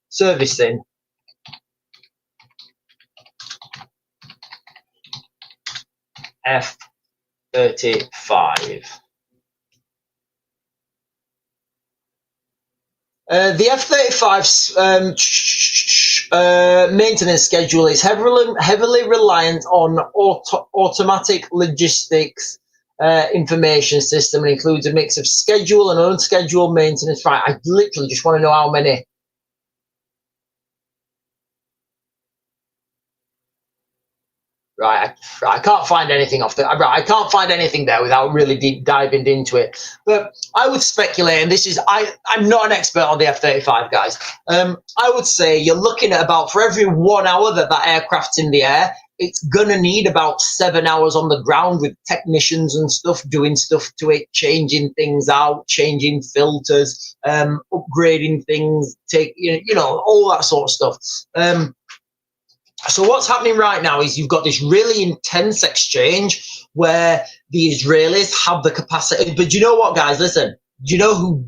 servicing. F-35. The F-35's maintenance schedule is heavily reliant on automatic logistics information system, and includes a mix of scheduled and unscheduled maintenance. Right, I literally just want to know how many. Right, I can't find anything off there. Right, I can't find anything there without really deep diving into it. But I would speculate, and this is I'm not an expert on the F-35, guys. I would say you're looking at about, for every 1 hour that aircraft's in the air, it's gonna need about 7 hours on the ground with technicians and stuff doing stuff to it, changing things out, changing filters, upgrading things, all that sort of stuff. So what's happening right now is you've got this really intense exchange where the Israelis have the capacity. But you know what, guys? Listen, do you know who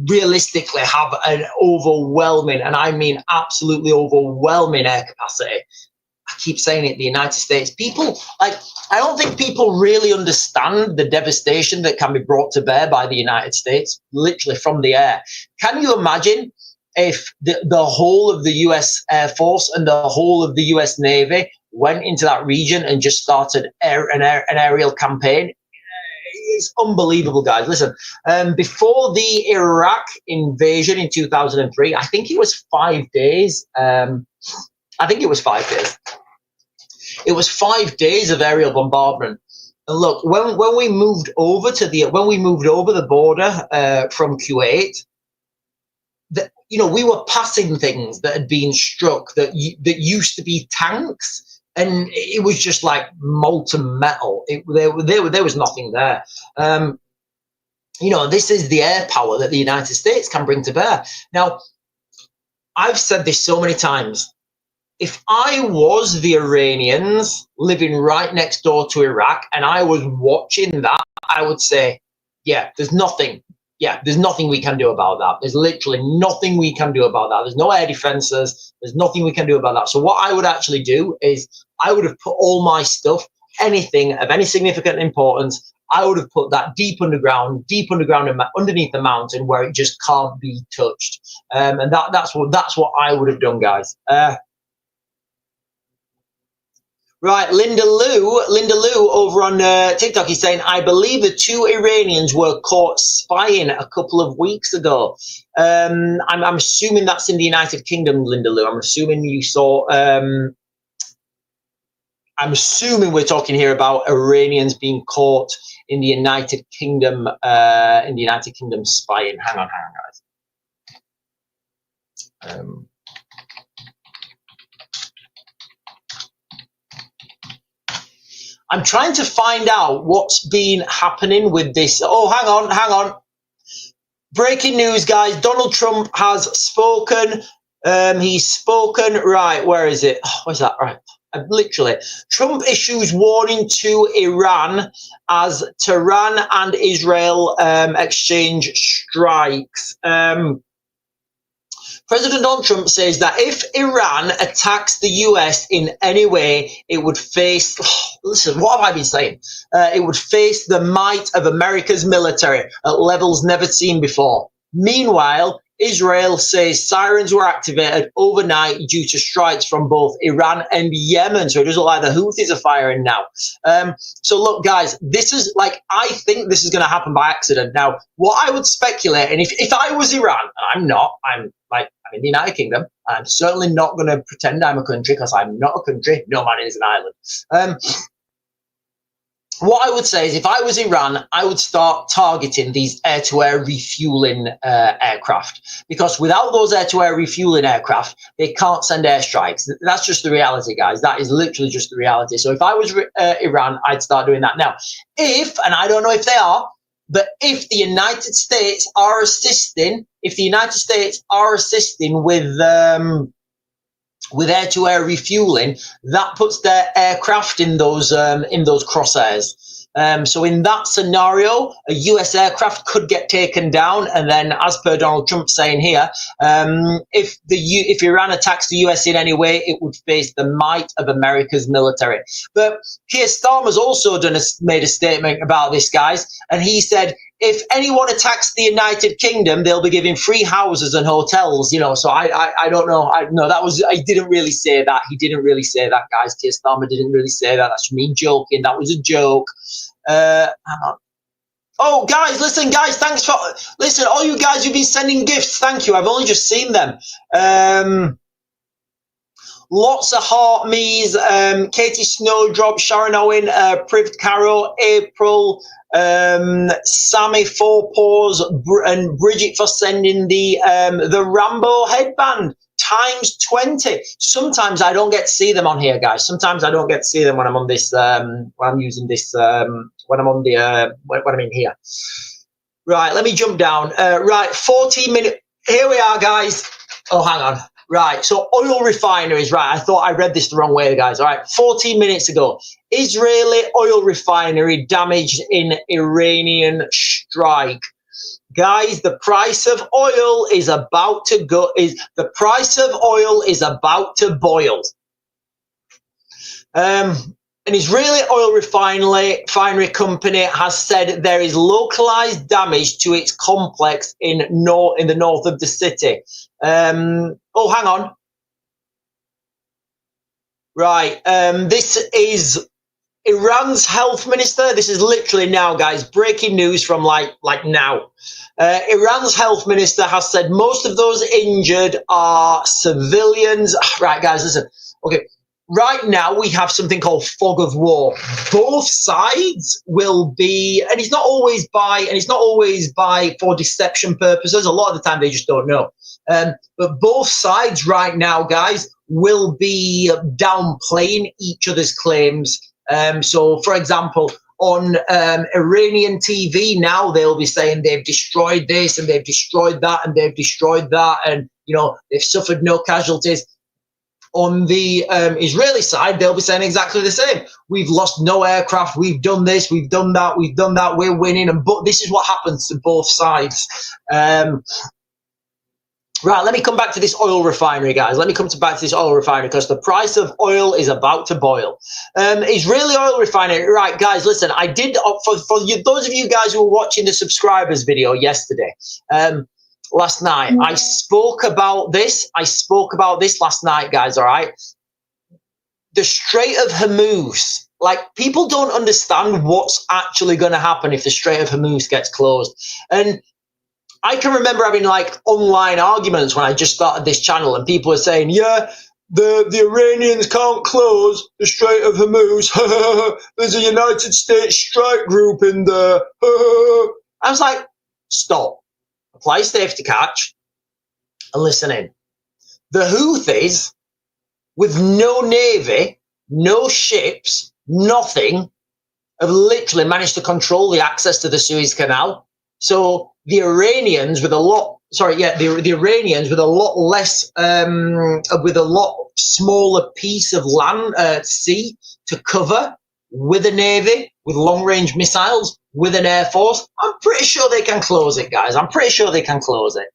realistically have an overwhelming, and I mean absolutely overwhelming air capacity? I keep saying it, the United States. People, I don't think people really understand the devastation that can be brought to bear by the United States, literally from the air. Can you imagine if the whole of the US Air Force and the whole of the US Navy went into that region and just started an aerial campaign? It's unbelievable, guys. Listen, before the Iraq invasion in 2003, I think it was 5 days. I think it was 5 days. It was 5 days of aerial bombardment. And look, when we moved over the border from Kuwait, we were passing things that had been struck that used to be tanks, and it was just like molten metal. There was nothing there. This is the air power that the United States can bring to bear. Now, I've said this so many times. If I was the Iranians living right next door to Iraq and I was watching that, I would say, there's nothing we can do about that. There's literally nothing we can do about that. There's no air defenses. There's nothing we can do about that. So what I would actually do is I would have put all my stuff, anything of any significant importance, I would have put that deep underground underneath the mountain where it just can't be touched. And that's what I would have done, guys. Right, Linda Lou over on TikTok is saying, I believe the 2 Iranians were caught spying a couple of weeks ago. I'm assuming that's in the United Kingdom, Linda Lou. I'm assuming you saw. I'm assuming we're talking here about Iranians being caught in the United Kingdom. Spying. Hang on, guys. I'm trying to find out what's been happening with this. Oh, hang on. Breaking news, guys. Donald Trump has spoken. He's spoken. Right, where is it? Oh, where's that? Right. Literally. Trump issues warning to Iran as Tehran and Israel exchange strikes. President Donald Trump says that if Iran attacks the US in any way, it would face, listen, what have I been saying? It would face the might of America's military at levels never seen before. Meanwhile, Israel says sirens were activated overnight due to strikes from both Iran and Yemen. So it doesn't look like the Houthis are firing now. So look, guys, I think this is going to happen by accident. Now, what I would speculate, and if I was Iran, and I'm not, I'm in the United Kingdom, I'm certainly not going to pretend I'm a country because I'm not a country. No man is an island. What I would say is if I was Iran, I would start targeting these air-to-air refueling aircraft, because without those air-to-air refueling aircraft, they can't send airstrikes. That's just the reality, guys. That is literally just the reality. So if I was Iran, I'd start doing that. Now, and I don't know if they are, but if the United States are assisting, with air-to-air refueling, that puts their aircraft in those crosshairs. So in that scenario, a US aircraft could get taken down, and then, as per Donald Trump saying here, if Iran attacks the US in any way, it would face the might of America's military. But Keir Starmer's also made a statement about this, guys, and he said, if anyone attacks the United Kingdom, they'll be giving free houses and hotels, So I don't know. I didn't really say that. He didn't really say that, guys. Keir Starmer didn't really say that. That's me joking. That was a joke. Oh, guys, listen, guys, thanks for, all you guys who've been sending gifts, thank you. I've only just seen them. Lots of heart me's, Katie Snowdrop, Sharon Owen, Priv Caro, April, Sammy Four Paws, and Bridget for sending the Rambo headband times 20. Sometimes I don't get to see them on here, guys. Sometimes I don't get to see them when I'm on this, when I'm using this, when I'm on the, when I'm in here. Right, let me jump down. Right, 14 minutes. Here we are, guys. Oh, hang on. Right, so oil refineries. Right, I thought I read this the wrong way, guys. All right, 14 minutes ago. Israeli oil refinery damaged in Iranian strike. Guys, the price of oil is about to go. The price of oil is about to boil. An Israeli oil refinery company has said there is localized damage to its complex in the north of the city. Oh, hang on. Right. This is Iran's health minister. This is literally now, guys, breaking news from like now. Iran's health minister has said most of those injured are civilians. Right, guys, listen. Okay. Right now, we have something called fog of war. Both sides will be, and it's not always by for deception purposes. A lot of the time, they just don't know. But both sides right now, guys, will be downplaying each other's claims. So, for example, on Iranian TV now, they'll be saying they've destroyed this and they've destroyed that and they've destroyed that, and you know they've suffered no casualties. On the Israeli side, they'll be saying exactly the same. We've lost no aircraft. We've done this. We've done that. We've done that. We're winning. But this is what happens to both sides. Right, let me come back to this oil refinery, guys. Let me come back to this oil refinery because the price of oil is about to boil. Israeli oil refinery. Right, guys, listen. I did, for you, those of you guys who were watching the subscribers video yesterday, last night, I spoke about this. Last night, guys, all right? The Strait of Hormuz. Like, people don't understand what's actually going to happen if the Strait of Hormuz gets closed. And I can remember having like online arguments when I just started this channel, and people are saying, yeah, the Iranians can't close the Strait of Hormuz. There's a United States strike group in there. I was like, stop. Apply safety catch and listen in. The Houthis, with no navy, no ships, nothing, have literally managed to control the access to the Suez Canal. So the Iranians with a lot, the Iranians with a lot less, with a lot smaller piece of land, sea to cover, with a navy, with long-range missiles, with an air force, I'm pretty sure they can close it, guys. I'm pretty sure they can close it.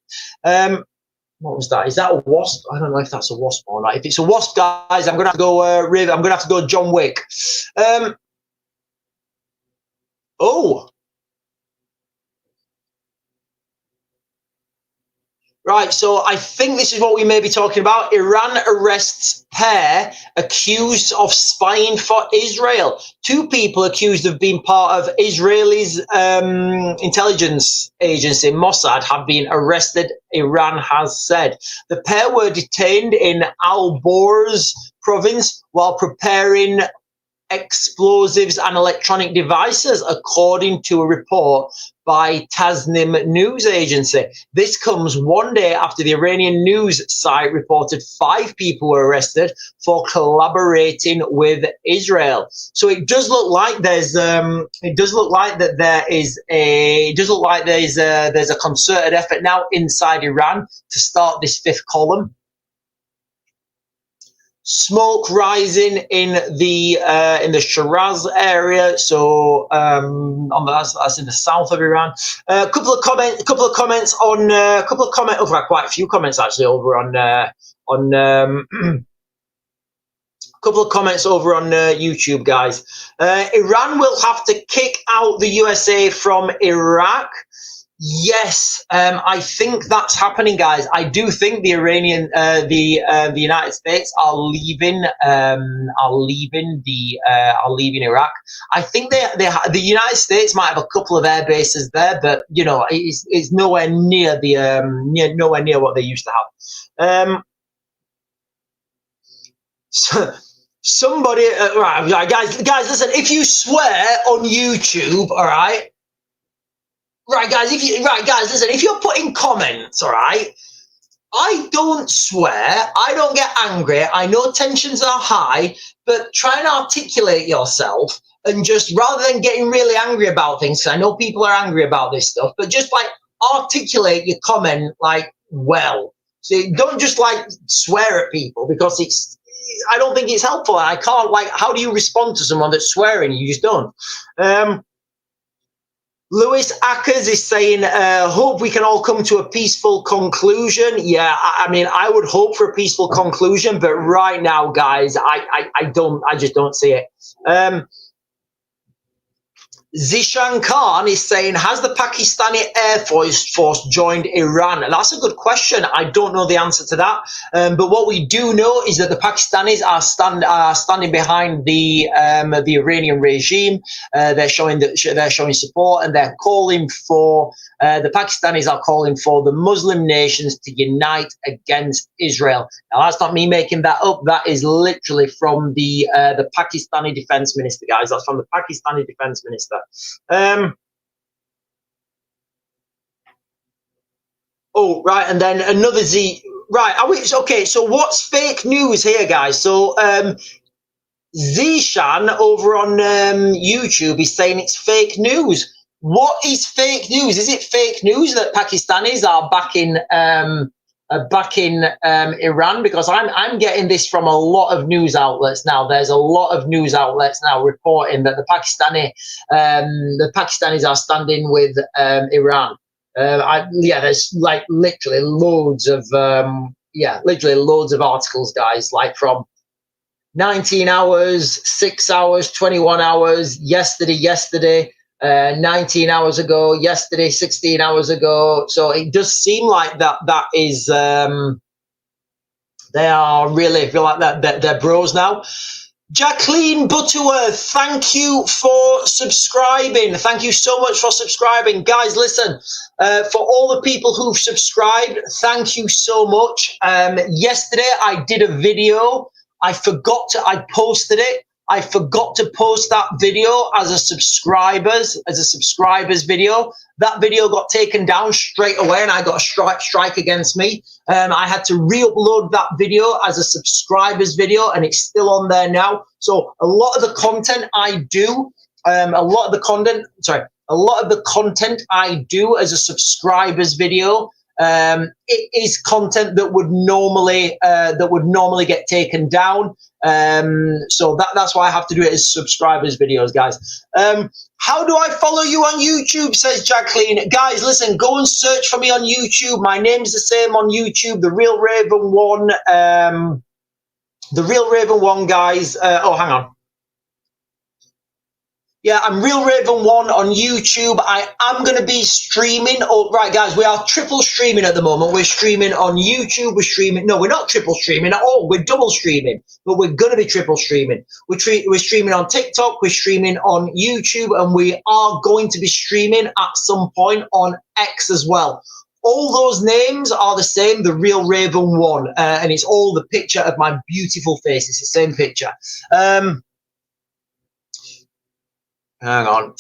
What was that? Is that a wasp? I don't know if that's a wasp or not. If it's a wasp, guys, I'm gonna have to go. I'm gonna have to go John Wick. Oh. Right, so I think this is what we may be talking about. Iran arrests pair accused of spying for Israel. Two people accused of being part of Israel's intelligence agency, Mossad, have been arrested, Iran has said. The pair were detained in Al-Borz province while preparing explosives and electronic devices, according to a report by Tasnim news agency. This comes one day after the Iranian news site reported 5 people were arrested for collaborating with Israel. So it does look like there's there's a concerted effort now inside Iran to start this 5th column. Smoke rising in the Shiraz area, so that's in the south of Iran. Couple of comments on quite a few comments actually over on couple of comments over on YouTube, guys. Iran will have to kick out the USA from Iraq. Yes, I think that's happening, guys. I do think the the United States are leaving Iraq. I think the United States might have a couple of air bases there, but you know, it's nowhere near nowhere near what they used to have. So, somebody, right, guys, listen. If you swear on YouTube, all right, guys, listen. If you're putting comments, all right, I don't swear. I don't get angry. I know tensions are high, but try and articulate yourself and just rather than getting really angry about things, 'cause I know people are angry about this stuff, but just like articulate your comment like well. So don't just like swear at people because I don't think it's helpful. I can't like, how do you respond to someone that's swearing? You just don't. Lewis Ackers is saying, hope we can all come to a peaceful conclusion. Yeah, I mean, I would hope for a peaceful conclusion, but right now, guys, I just don't see it. Zishan Khan is saying, has the Pakistani Air Force joined Iran? That's a good question. I don't know the answer to that. But what we do know is that the Pakistanis are standing behind the Iranian regime. They're showing support, and they're calling for the Pakistanis are calling for the Muslim nations to unite against Israel. Now, that's not me making that up. That is literally from the Pakistani defense minister, guys. That's from the Pakistani defense minister. Oh, right, and then another Z. Right, okay, so what's fake news here, guys? So Zishan over on YouTube is saying it's fake news. What is fake news? Is it fake news that Pakistanis are backing Iran? Because I'm getting this from a lot of news outlets now. There's a lot of news outlets now reporting that the Pakistanis are standing with Iran. There's like literally loads of articles, guys, like from 19 hours, 6 hours, 21 hours, yesterday, 19 hours ago, yesterday, 16 hours ago. So it does seem like that is, they are really, feel like that they're bros now. Jacqueline Butterworth, thank you for subscribing. Thank you so much for subscribing. Guys, listen, for all the people who've subscribed, thank you so much. Yesterday, I did a video. I posted it. I forgot to post that video as a subscribers video. That video got taken down straight away and I got a strike against me. I had to re-upload that video as a subscribers video and it's still on there now. So a lot of the content I do, a lot of the content I do as a subscribers video, it is content that would normally get taken down. So that's why I have to do it as subscribers videos, guys. How do I follow you on YouTube? Says Jacqueline. Guys, listen, go and search for me on YouTube. My name's the same on YouTube, The Real Raven One. The Real Raven One, guys. Oh, hang on. Yeah, I'm Real Raven 1 on YouTube. I am going to be streaming. Oh, right, guys, we are triple streaming at the moment. We're streaming on YouTube. No, we're not triple streaming at all. We're double streaming, but we're going to be triple streaming. We're streaming on TikTok. We're streaming on YouTube, and we are going to be streaming at some point on X as well. All those names are the same, The Real Raven 1, and it's all the picture of my beautiful face. It's the same picture. Hang on.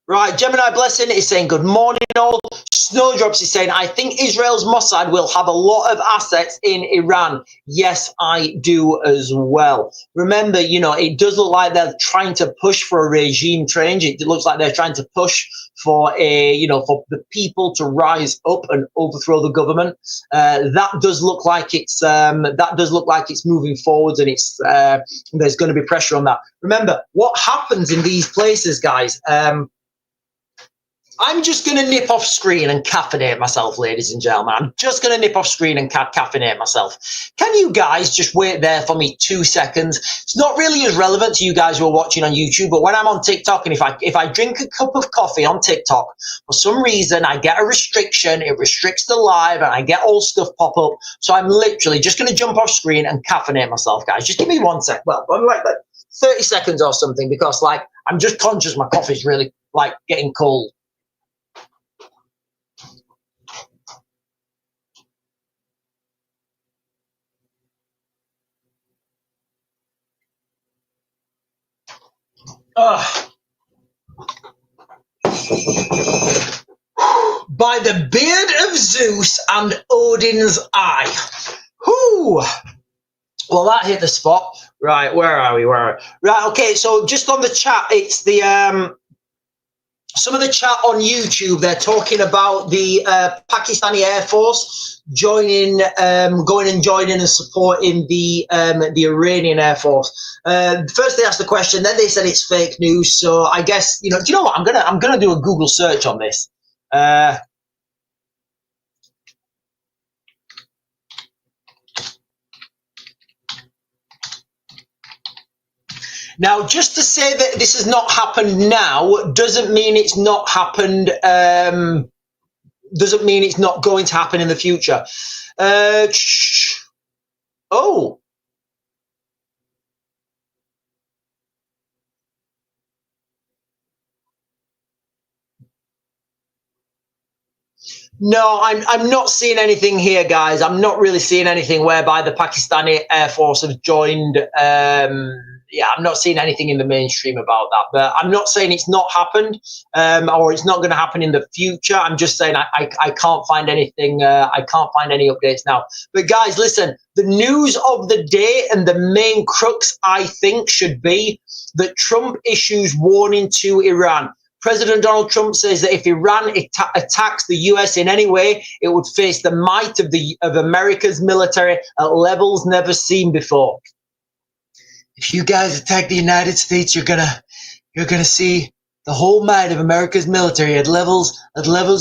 Right, Gemini Blessing is saying, good morning all. Snowdrops is saying, I think Israel's Mossad will have a lot of assets in Iran. Yes, I do as well. Remember, it does look like they're trying to push for a regime change. It looks like they're trying to push for for the people to rise up and overthrow the government. That does look like it's moving forwards, and there's going to be pressure on that. Remember, what happens in these places, guys? I'm just going to nip off screen and caffeinate myself, ladies and gentlemen. I'm just going to nip off screen and caffeinate myself. Can you guys just wait there for me 2 seconds? It's not really as relevant to you guys who are watching on YouTube, but when I'm on TikTok and if I drink a cup of coffee on TikTok, for some reason I get a restriction. It restricts the live and I get all stuff pop up. So I'm literally just going to jump off screen and caffeinate myself, guys. Just give me 1 sec. Well, I'm like 30 seconds or something, because I'm just conscious my coffee's really getting cold. By the beard of Zeus and Odin's eye. Whoo! Well, that hit the spot. Right, where are we? Right, okay, so just on the chat, it's the some of the chat on YouTube, they're talking about the Pakistani Air Force joining, going and joining and supporting the Iranian Air Force. First they asked the question, then they said it's fake news. So I guess, you know, do you know what? I'm gonna do a Google search on this. Now, just to say that this has not happened now doesn't mean it's not happened. Doesn't mean it's not going to happen in the future. Oh. No, I'm not seeing anything here, guys. I'm not really seeing anything whereby the Pakistani Air Force have joined. Yeah, I'm not seeing anything in the mainstream about that. But I'm not saying it's not happened or it's not going to happen in the future. I'm just saying I can't find anything. I can't find any updates now. But guys, listen, the news of the day and the main crux, I think, should be that Trump issues warning to Iran. President Donald Trump says that if Iran attacks the US in any way, it would face the might of America's military at levels never seen before. If you guys attack the United States, you're gonna see the whole might of America's military at levels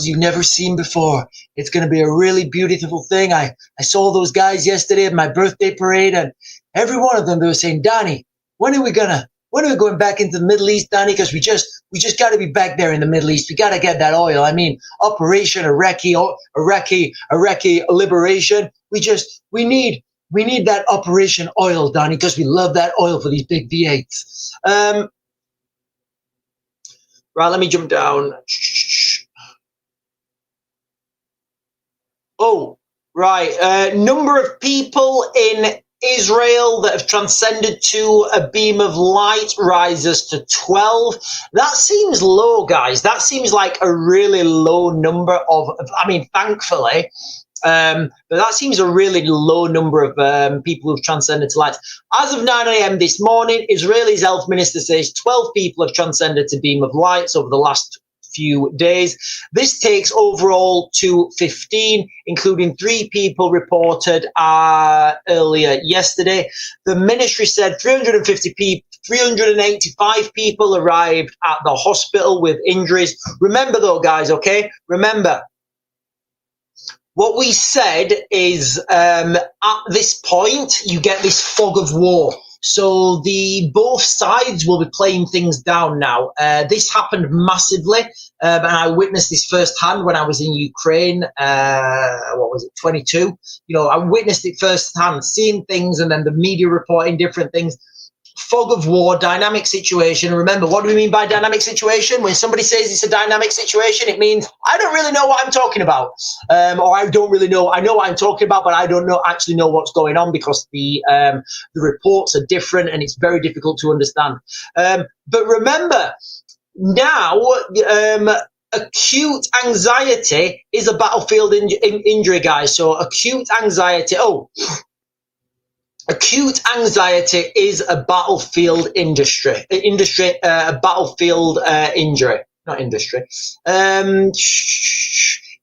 you've never seen before. It's gonna be a really beautiful thing. I saw those guys yesterday at my birthday parade, and every one of them, they were saying, Donnie, when are we going back into the Middle East, Donnie? Because we just got to be back there in the Middle East. We got to get that oil. I mean, Operation Iraqi liberation. We need that Operation Oil, Donnie, because we love that oil for these big V8s. Right, let me jump down. Oh, right. Number of people in Israel that have transcended to a beam of light rises to 12. That seems low, guys. That seems like a really low number of, I mean, thankfully, but that seems a really low number of people who've transcended to light. As of 9 a.m. this morning, Israeli's health minister says 12 people have transcended to beam of lights over the last few days. This takes overall to 15, including 3 people reported earlier yesterday. The ministry said 385 people arrived at the hospital with injuries. Remember though, guys, okay? Remember, what we said is at this point, you get this fog of war. So both sides will be playing things down now. This happened massively, and I witnessed this firsthand when I was in Ukraine. What was it, 22? You know, I witnessed it firsthand, seeing things, and then the media reporting different things. Fog of war, dynamic situation. Remember, what do we mean by dynamic situation? When somebody says it's a dynamic situation, it means I don't really know what I'm talking about, or I don't really know. I know what I'm talking about, but I don't actually know what's going on because the reports are different and it's very difficult to understand. But remember, now acute anxiety is a battlefield injury, guys. So acute anxiety. Acute anxiety is a battlefield injury, not industry.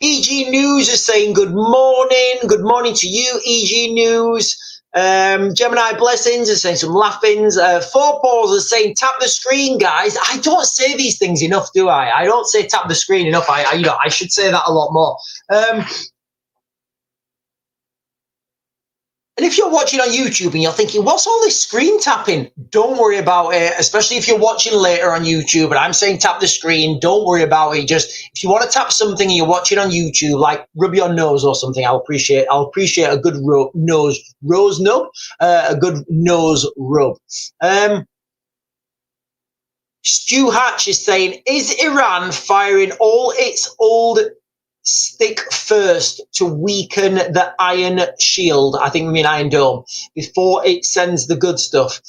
EG News is saying good morning to you, EG News. Gemini Blessings is saying some laughings. 4 Paws is saying tap the screen, guys. I don't say these things enough, do I? I don't say tap the screen enough. I should say that a lot more. And if you're watching on YouTube and you're thinking, what's all this screen tapping? Don't worry about it, especially if you're watching later on YouTube and I'm saying tap the screen, don't worry about it. Just, if you want to tap something and you're watching on YouTube, like rub your nose or something, I'll appreciate a good nose rub. Stu Hatch is saying, is Iran firing all its old stick first to weaken the iron shield, I think we mean Iron Dome, before it sends the good stuff?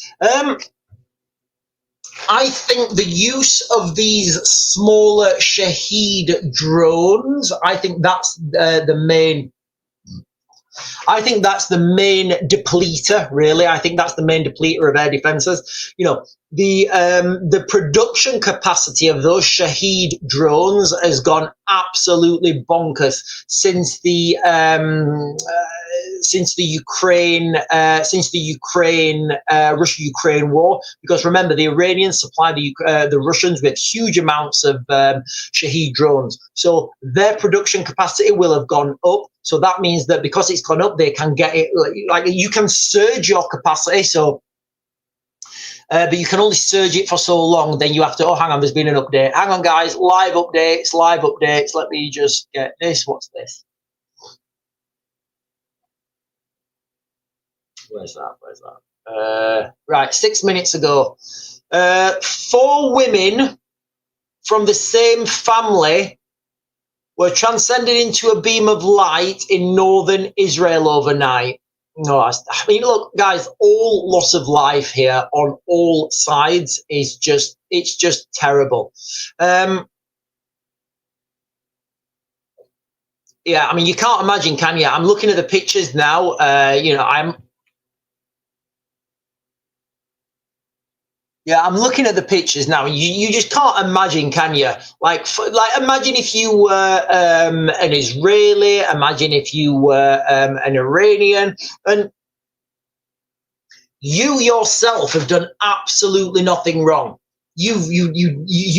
I think the use of these smaller Shaheed drones, I think that's the main. I think that's the main depleter, really. I think that's the main depleter of air defenses. You know, the production capacity of those Shaheed drones has gone absolutely bonkers since the Ukraine Russia-Ukraine war. Because remember, the Iranians supply the Russians with huge amounts of Shaheed drones, so their production capacity will have gone up. So that means that because it's gone up, they can get it, like you can surge your capacity. So, but you can only surge it for so long. Then you have to, oh, hang on, there's been an update. Hang on, guys, live updates. Let me just get this. What's this? Where's that? Right, 6 minutes ago. 4 women from the same family were transcended into a beam of light in northern Israel overnight. No, I mean, look, guys, all loss of life here on all sides is just, it's just terrible. Yeah, I mean, you can't imagine, can you? I'm looking at the pictures now. You know, yeah, I'm looking at the pictures now. You just can't imagine, can you? Like imagine if you were an Israeli. Imagine if you were an Iranian, and you yourself have done absolutely nothing wrong. You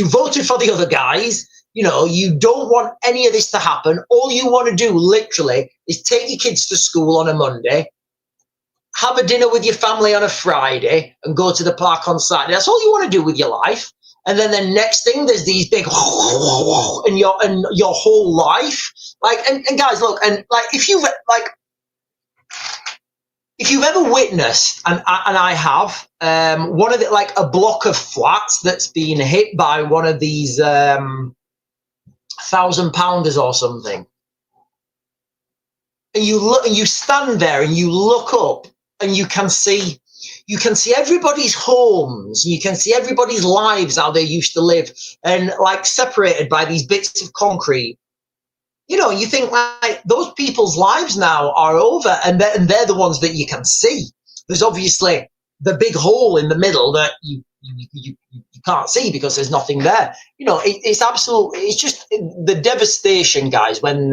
voted for the other guys. You know, you don't want any of this to happen. All you want to do, literally, is take your kids to school on a Monday, have a dinner with your family on a Friday, and go to the park on Saturday. That's all you want to do with your life. And then the next thing, there's these big in your whole life. Like, and guys, look, and like if you've ever witnessed, and I have, one of the, like a block of flats that's been hit by one of these 1,000-pounders or something, and you look and you stand there and you look up, and you can see everybody's homes, you can see everybody's lives, how they used to live, and like separated by these bits of concrete. You know, you think like those people's lives now are over, and they're the ones that you can see. There's obviously the big hole in the middle that you can't see because there's nothing there. You know, it's absolutely, it's just the devastation, guys, when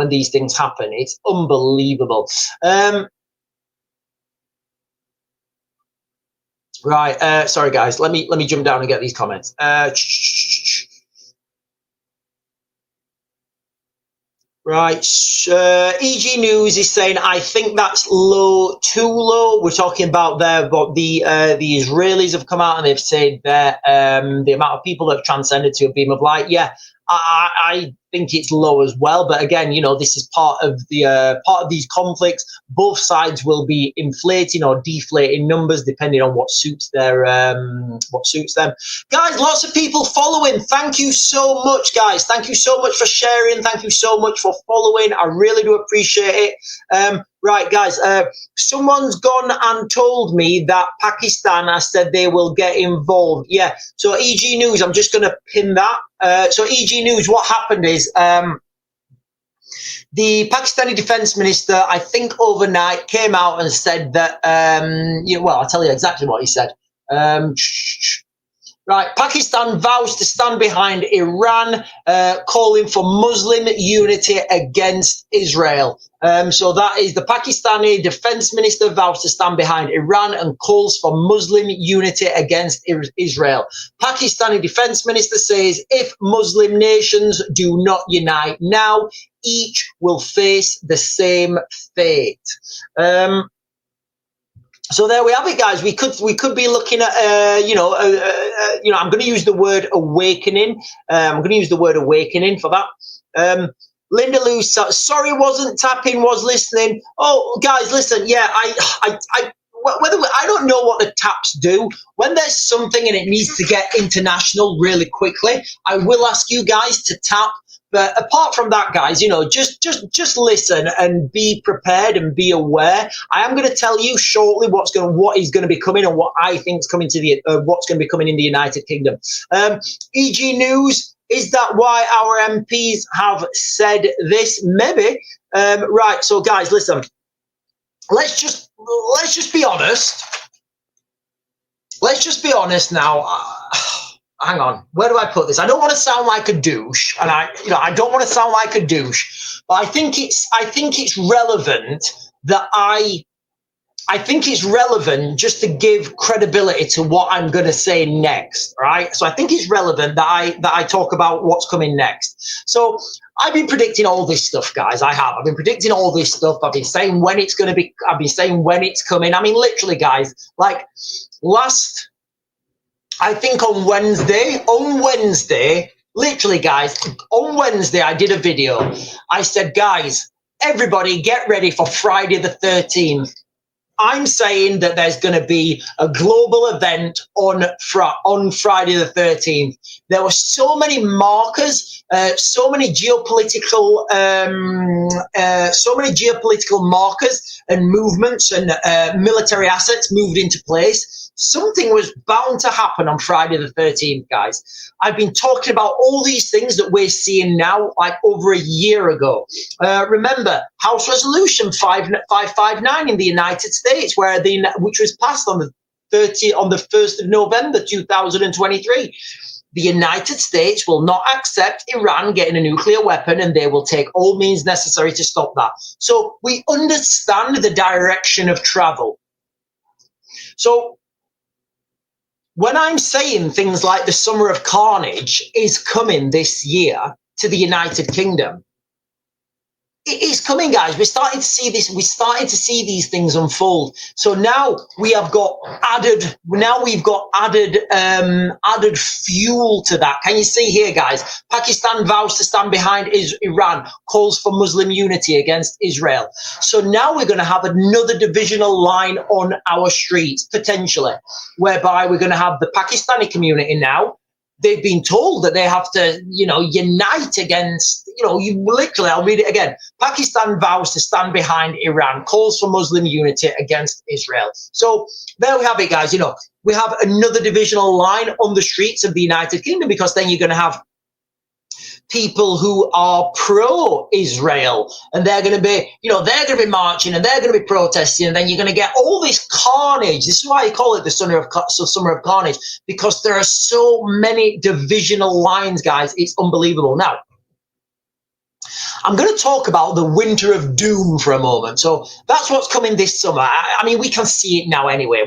these things happen. It's unbelievable. Right, sorry guys, let me jump down and get these comments. Right, EG News is saying, I think that's low, too low. We're talking about there, but the Israelis have come out and they've said that the amount of people that have transcended to a beam of light, yeah, I think it's low as well. But again, you know, this is part of these conflicts. Both sides will be inflating or deflating numbers depending on what suits them. Guys, lots of people following. Thank you so much, guys. Thank you so much for sharing. Thank you so much for following. I really do appreciate it. Right, guys, someone's gone and told me that Pakistan has said they will get involved. Yeah, so EG News, I'm just going to pin that. So EG News, what happened is the Pakistani defense minister, I think overnight, came out and said that, well, I'll tell you exactly what he said. Right, Pakistan vows to stand behind Iran, calling for Muslim unity against Israel. So that is the Pakistani defense minister vows to stand behind Iran and calls for Muslim unity against Israel. Pakistani defense minister says if Muslim nations do not unite now, each will face the same fate. So there we have it, guys. We could be looking at, I'm going to use the word awakening. I'm going to use the word awakening for that. Linda Lou, sorry, wasn't tapping, was listening. Oh, guys, listen. Yeah, I don't know what the taps do. When there's something and it needs to get international really quickly, I will ask you guys to tap. But apart from that, guys, just listen and be prepared and be aware. I am going to tell you shortly what is going to be coming and what I think is coming to what's going to be coming in the United Kingdom. EG News. Is that why our MPs have said this? Maybe. Right. So, guys, listen. Let's just be honest. Let's just be honest now. Hang on. Where do I put this? I don't want to sound like a douche, and I don't want to sound like a douche, but I think it's relevant that I think it's relevant just to give credibility to what I'm going to say next, right? So I think it's relevant that I talk about what's coming next. So I've been predicting all this stuff, guys. I've been predicting all this stuff. I've been saying when it's going to be. I've been saying when it's coming. I mean, literally, guys. Like I think on Wednesday, literally, guys, on Wednesday, I did a video. I said, guys, everybody get ready for Friday the 13th. I'm saying that there's going to be a global event on Friday the 13th. There were so many markers, so many geopolitical markers and movements and military assets moved into place. Something was bound to happen on Friday the 13th, guys. I've been talking about all these things that we're seeing now, like over a year ago. Remember, House Resolution 559 in the United States, which was passed on the 1st of November 2023. The United States will not accept Iran getting a nuclear weapon, and they will take all means necessary to stop that. So we understand the direction of travel. So when I'm saying things like the Summer of Carnage is coming this year to the United Kingdom, it is coming, guys. We're starting to see this. We're starting to see these things unfold. So now we've got added fuel to that. Can you see here, guys? Pakistan vows to stand behind Iran, calls for Muslim unity against Israel. So now we're going to have another divisional line on our streets, potentially, whereby we're going to have the Pakistani community now. They've been told that they have to, unite against, literally, I'll read it again. Pakistan vows to stand behind Iran, calls for Muslim unity against Israel. So there we have it, guys. We have another divisional line on the streets of the United Kingdom, because then you're going to have people who are pro-Israel, and they're going to be, they're going to be marching and they're going to be protesting, and then you're going to get all this carnage. This is why I call it the Summer of Carnage, because there are so many divisional lines, guys. It's unbelievable. Now, I'm going to talk about the winter of doom for a moment. So that's what's coming this summer. I mean, we can see it now anyway.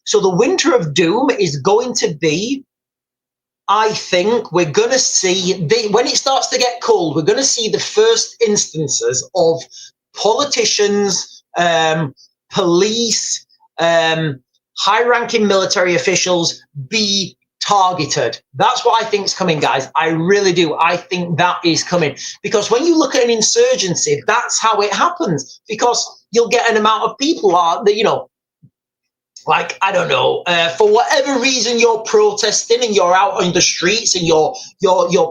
So the winter of doom is going to be, I think we're going to see, when it starts to get cold, we're going to see the first instances of politicians, police, high-ranking military officials be targeted. That's what I think is coming, guys. I really do. I think that is coming. Because when you look at an insurgency, that's how it happens. Because you'll get an amount of people that, like, I don't know, for whatever reason you're protesting and you're out on the streets and you're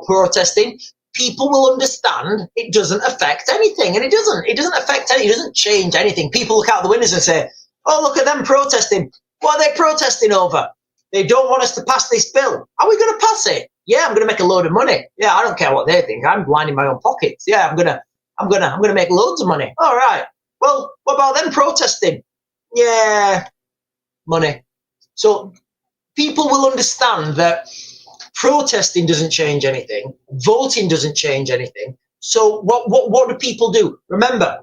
protesting, people will understand it doesn't affect anything. And it doesn't affect anything. It doesn't change anything. People look out the windows and say, oh, look at them protesting. What are they protesting over? They don't want us to pass this bill. Are we going to pass it? Yeah, I'm going to make a load of money. Yeah, I don't care what they think. I'm lining my own pockets. Yeah, I'm gonna make loads of money. All right. Well, what about them protesting? Yeah. Money. So people will understand that protesting doesn't change anything, voting doesn't change anything. So what do people do? Remember,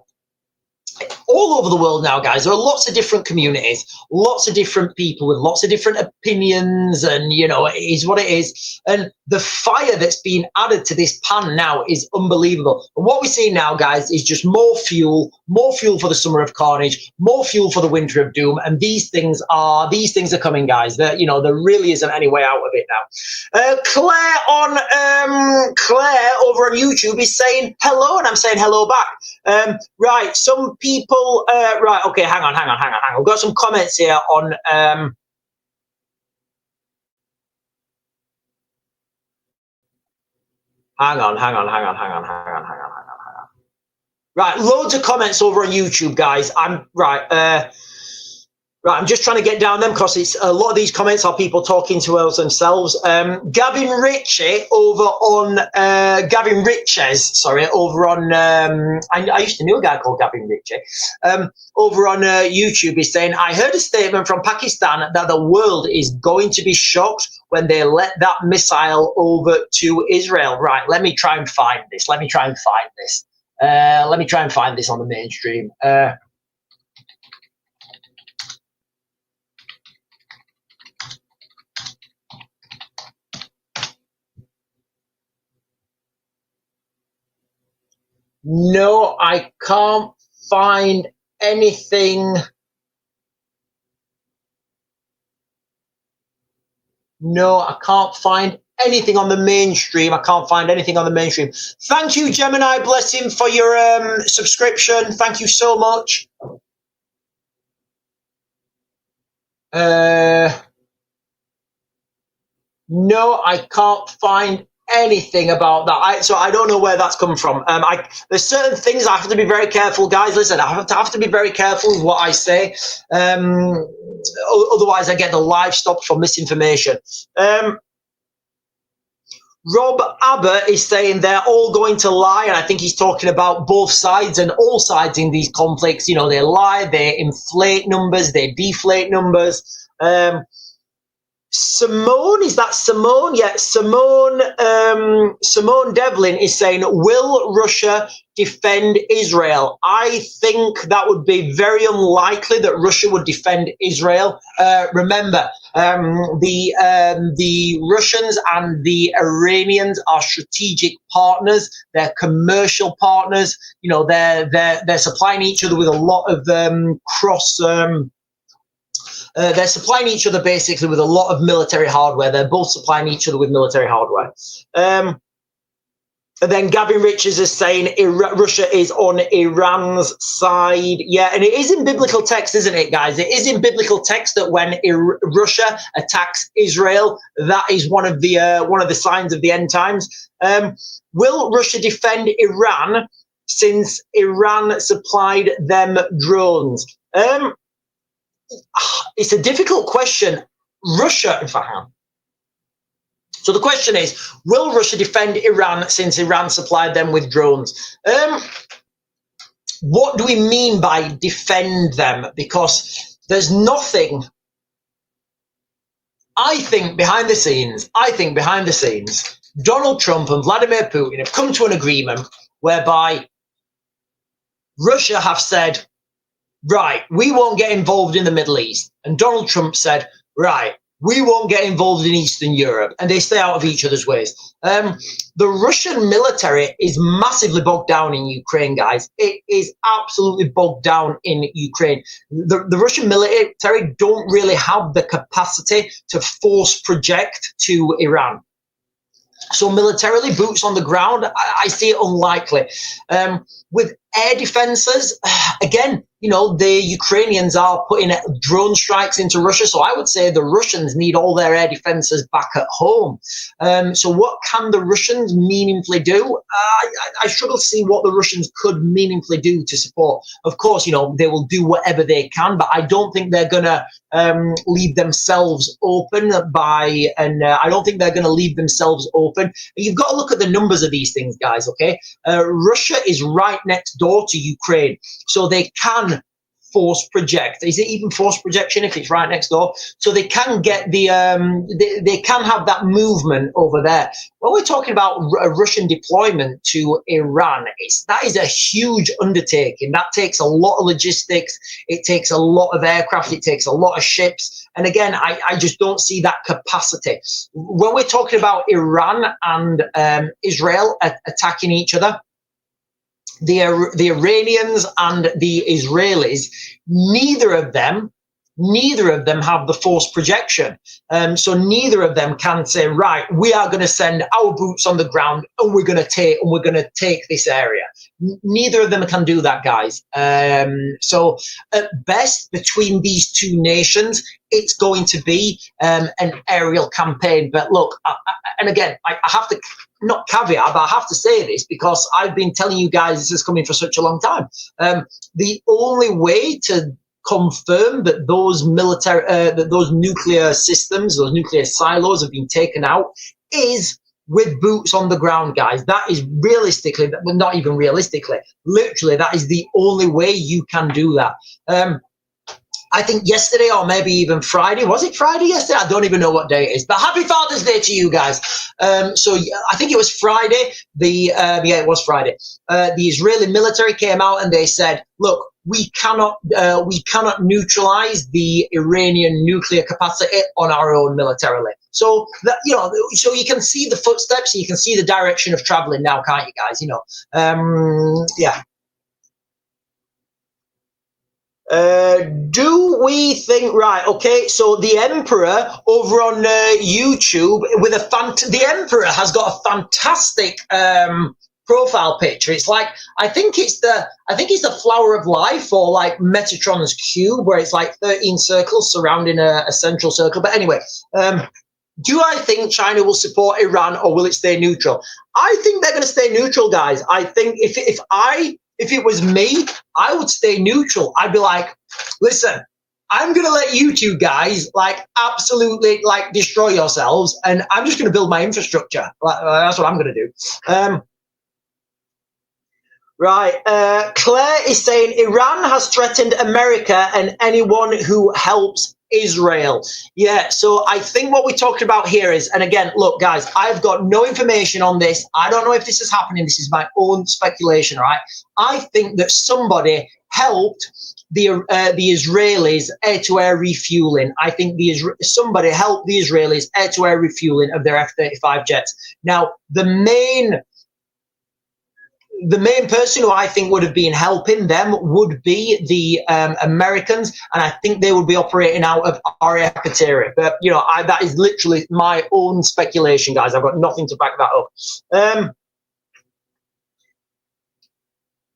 all over the world now, guys, there are lots of different communities, lots of different people with lots of different opinions, and it is what it is. And the fire that's being added to this pan now is unbelievable. And what we see now, guys, is just more fuel for the Summer of Carnage, more fuel for the Winter of Doom. And these things are coming, guys. There really isn't any way out of it now. Claire over on YouTube is saying hello, and I'm saying hello back. Right, some people, right, okay, hang on. We've got some comments here on, Hang on, hang on, hang on, hang on, hang on, hang on, hang on, hang on. Right, loads of comments over on YouTube, guys. Right, I'm just trying to get down them because it's a lot of these comments are people talking to us themselves. Gavin Ritchie over on Gavin Riches, sorry, over on I used to know a guy called Gavin Ritchie. Over on YouTube is saying, I heard a statement from Pakistan that the world is going to be shocked when they let that missile over to Israel. Right, let me try and find this. Let me try and find this. Let me try and find this on the mainstream. No, I can't find anything. No, I can't find anything on the mainstream. I can't find anything on the mainstream. Thank you, Gemini Blessing, for your subscription. Thank you so much. No, I can't find anything about that. So I don't know where that's come from. There's certain things I have to be very careful, guys. Listen, I have to be very careful with what I say. Otherwise, I get the live stopped for misinformation. Rob Abbott is saying they're all going to lie, and I think he's talking about both sides and all sides in these conflicts. You know, they lie, they inflate numbers, they deflate numbers. Simone, is that Simone? Yeah, Simone Devlin is saying, will Russia defend Israel? I think that would be very unlikely that Russia would defend Israel. Remember, the Russians and the Iranians are strategic partners. They're commercial partners. You know, they're supplying each other with a lot of they're supplying each other basically with a lot of military hardware. They're both supplying each other with military hardware. And then Gavin Richards is saying Russia is on Iran's side. Yeah, and it is in biblical text, isn't it, guys? It is in biblical text that when Russia attacks Israel, that is one of the signs of the end times. Will Russia defend Iran since Iran supplied them drones? It's a difficult question. Russia, in fact, so the question is, will Russia defend Iran since Iran supplied them with drones? What do we mean by defend them? Because there's nothing, I think behind the scenes, Donald Trump and Vladimir Putin have come to an agreement whereby Russia have said, right, we won't get involved in the Middle East. And Donald Trump said, right, we won't get involved in Eastern Europe. And they stay out of each other's ways. The Russian military is massively bogged down in Ukraine, guys. It is absolutely bogged down in Ukraine. The Russian military don't really have the capacity to force project to Iran. So militarily, boots on the ground, I see it unlikely. With air defenses, again, you know, the Ukrainians are putting drone strikes into Russia. So I would say the Russians need all their air defenses back at home. So what can the Russians meaningfully do? I struggle to see what the Russians could meaningfully do to support. Of course, you know, they will do whatever they can, but I don't think they're going to leave themselves open I don't think they're going to leave themselves open. You've got to look at the numbers of these things, guys, okay? Russia is right next door to Ukraine, so they can force project. Is it even force projection if it's right next door? So they can get they can have that movement over there. When we're talking about a Russian deployment to Iran, that is a huge undertaking. That takes a lot of logistics. It takes a lot of aircraft. It takes a lot of ships. And again, I just don't see that capacity. When we're talking about Iran and Israel attacking each other, the Iranians and the Israelis, neither of them neither of them have the force projection. So neither of them can say, right, we are going to send our boots on the ground and we're going to take this area. Neither of them can do that, guys. So at best, between these two nations, it's going to be an aerial campaign. But look, and again, I have to not caveat, but I have to say this because I've been telling you guys this is coming for such a long time. The only way to confirm that those military, that those nuclear systems, those nuclear silos have been taken out is with boots on the ground, guys. That is realistically, well, not even realistically, literally, that is the only way you can do that. I think yesterday or maybe even Friday, was it Friday yesterday? I don't even know what day it is, but happy Father's Day to you guys. So I think it was Friday. Yeah, it was Friday. The Israeli military came out and they said, look, we cannot neutralize the Iranian nuclear capacity on our own militarily. So that, you know, so you can see the footsteps, you can see the direction of traveling now, can't you guys? You know, yeah. Do we think, right, okay, so the Emperor over on YouTube with the Emperor has got a fantastic profile picture. It's like, I think it's the flower of life, or like Metatron's cube, where it's like 13 circles surrounding a central circle. But anyway, do I think China will support Iran, or will it stay neutral? I think they're going to stay neutral, guys. I think if it was me, I would stay neutral. I'd be like, listen, I'm going to let you two guys like absolutely like destroy yourselves, and I'm just going to build my infrastructure. That's what I'm going to do. Right. Claire is saying Iran has threatened America and anyone who helps Israel. Yeah, so I think what we talked about here is, and again, look, guys, I've got no information on this. I don't know if this is happening. This is my own speculation, right? I think that somebody helped the Israelis air-to-air refueling. I think somebody helped the Israelis air-to-air refueling of their F-35 jets. Now, the main person who I think would have been helping them would be the Americans, and I think they would be operating out of RAF Akrotiri. But, you know, that is literally my own speculation, guys. I've got nothing to back that up.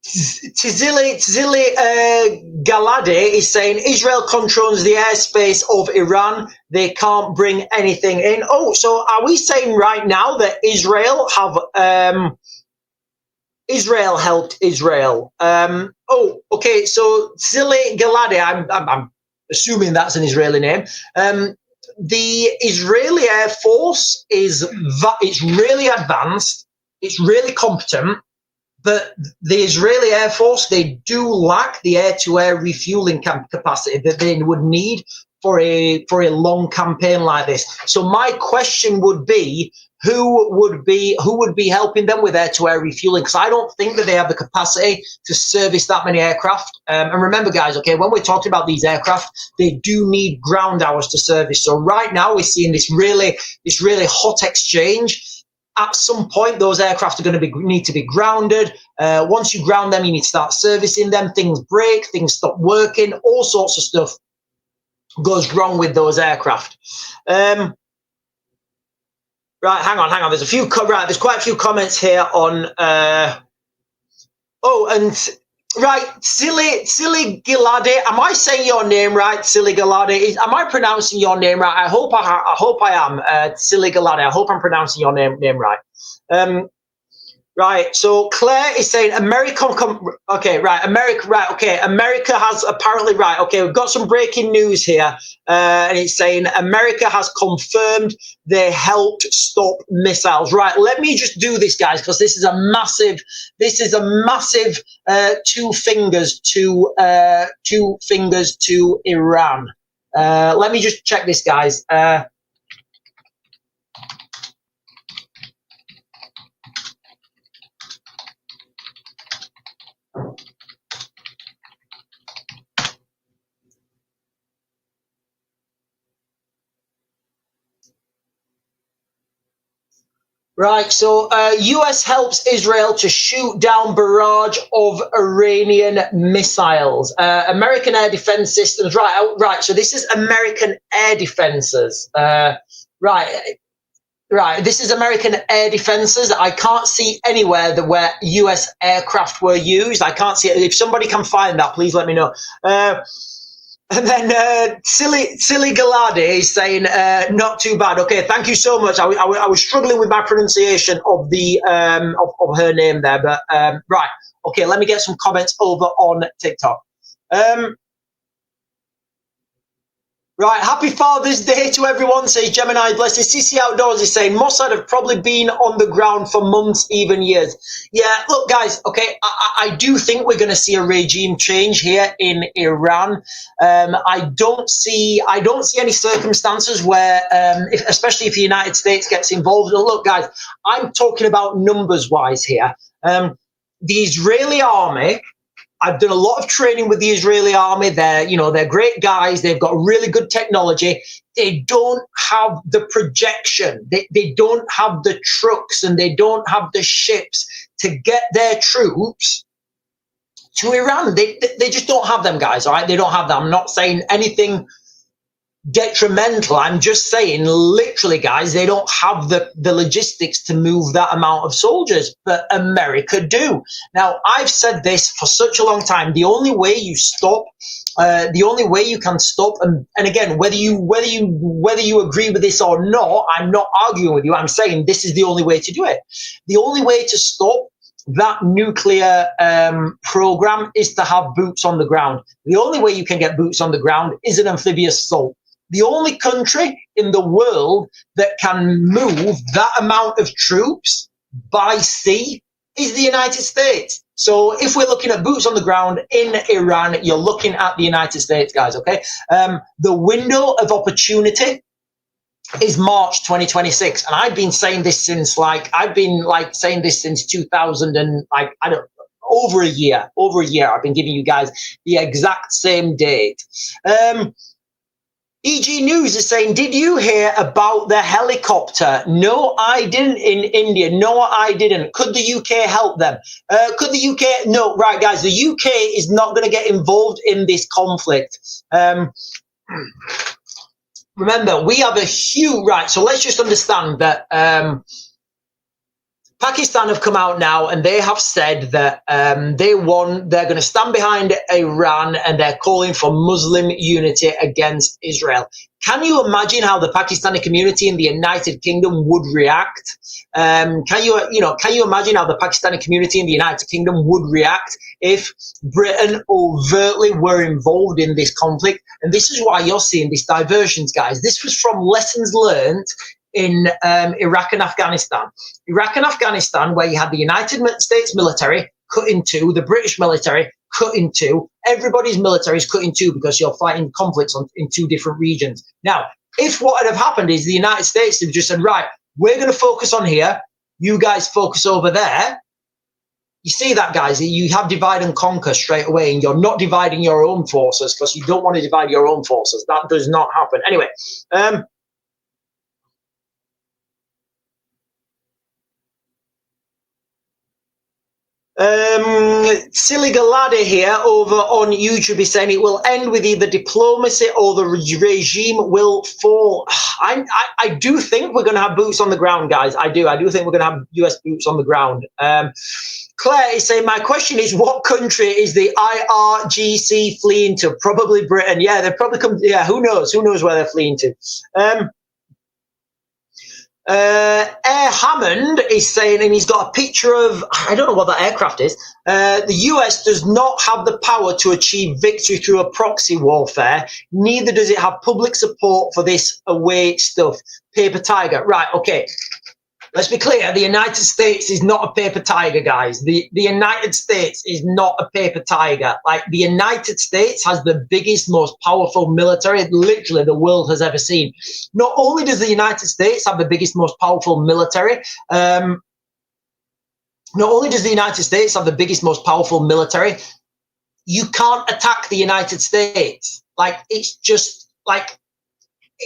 Tzili Galade is saying Israel controls the airspace of Iran. They can't bring anything in. Oh, so are we saying right now that Israel helped Israel? Oh, okay. So Tzili Galade, I'm assuming that's an Israeli name. The Israeli Air Force it's really advanced. It's really competent. But the Israeli Air Force, they do lack the air-to-air refueling capacity that they would need for a long campaign like this. So my question would be, who would be helping them with air-to-air refueling? Because I don't think that they have the capacity to service that many aircraft. And remember, guys, okay, when we're talking about these aircraft, they do need ground hours to service. So right now we're seeing this really hot exchange. At some point, those aircraft are going to need to be grounded. Once you ground them, you need to start servicing them. Things break, things stop working, all sorts of stuff goes wrong with those aircraft. Right, hang on. There's there's quite a few comments here on. Right, Tzili Gilade. Am I saying your name right, Tzili Gilade? Am I pronouncing your name right? I hope I am, Tzili Gilade. I hope I'm pronouncing your name right. Right, so Claire is saying America has apparently, right, okay, we've got some breaking news here, and it's saying America has confirmed they helped stop missiles. Right, let me just do this, guys, because this is a massive two fingers to Iran. Let me just check this, guys. Right, so US helps Israel to shoot down barrage of Iranian missiles. American air defense systems. Right. So this is American air defenses. Right. This is American air defenses. I can't see anywhere where US aircraft were used. I can't see it. If somebody can find that, please let me know. And then silly Galadi is saying not too bad. Okay, thank you so much. I was struggling with my pronunciation of the of her name there, but right. Okay, let me get some comments over on TikTok. Right, happy Father's Day to everyone, says Gemini Blessed. CC Outdoors is saying Mossad have probably been on the ground for months, even years. Yeah, look, guys, okay, I do think we're going to see a regime change here in Iran. I don't see any circumstances where, especially if the United States gets involved. And look, guys, I'm talking about numbers-wise here. The Israeli army, I've done a lot of training with the Israeli army. They're great guys. They've got really good technology. They don't have the projection. They don't have the trucks and they don't have the ships to get their troops to Iran. They just don't have them, guys. All right, they don't have them. I'm not saying anything detrimental. I'm just saying, literally, guys, they don't have the logistics to move that amount of soldiers, but America do. Now, I've said this for such a long time. The only way you stop, the only way you can stop, and again, whether you agree with this or not, I'm not arguing with you. I'm saying this is the only way to do it. The only way to stop that nuclear program is to have boots on the ground. The only way you can get boots on the ground is an amphibious assault. The only country in the world that can move that amount of troops by sea is the United States. So if we're looking at boots on the ground in Iran, you're looking at the United States, guys, okay? The window of opportunity is March 2026. And I've been saying this since saying this since 2000 and over a year. I've been giving you guys the exact same date. EG News is saying, did you hear about the helicopter? No, I didn't in India. No, I didn't. Could the UK help them? Could the UK? No, right, guys, the UK is not going to get involved in this conflict. Remember, we have a huge, right, so let's just understand that Pakistan have come out now and they have said that they're going to stand behind Iran and they're calling for Muslim unity against Israel. Can you imagine how the Pakistani community in the United Kingdom would react? Can you imagine how the Pakistani community in the United Kingdom would react if Britain overtly were involved in this conflict? And this is why you're seeing these diversions, guys. This was from lessons learned in Iraq and Afghanistan. Iraq and Afghanistan, where you had the United States military cut in two, the British military cut in two, everybody's military is cut in two because you're fighting conflicts in two different regions. Now, if what had have happened is the United States have just said, right, we're going to focus on here, you guys focus over there. You see that, guys, you have divide and conquer straight away, and you're not dividing your own forces because you don't want to divide your own forces. That does not happen. Anyway, Silly Galadi here over on YouTube is saying it will end with either diplomacy or the regime will fall. I do think we're going to have boots on the ground, guys. I do think we're going to have US boots on the ground. Claire is saying, my question is, what country is the IRGC fleeing to? Probably Britain. Yeah, they probably come. Yeah, who knows? Who knows where they're fleeing to? Air Hammond is saying, and he's got a picture of, I don't know what that aircraft is. The US does not have the power to achieve victory through a proxy warfare. Neither does it have public support for this away stuff. Paper tiger. Right, okay. Let's be clear, the United States is not a paper tiger, guys. The United States is not a paper tiger. Like, the United States has the biggest, most powerful military literally the world has ever seen. Not only does the United States have the biggest, most powerful military, not only does the United States have the biggest, most powerful military, you can't attack the United States. Like, it's just, like,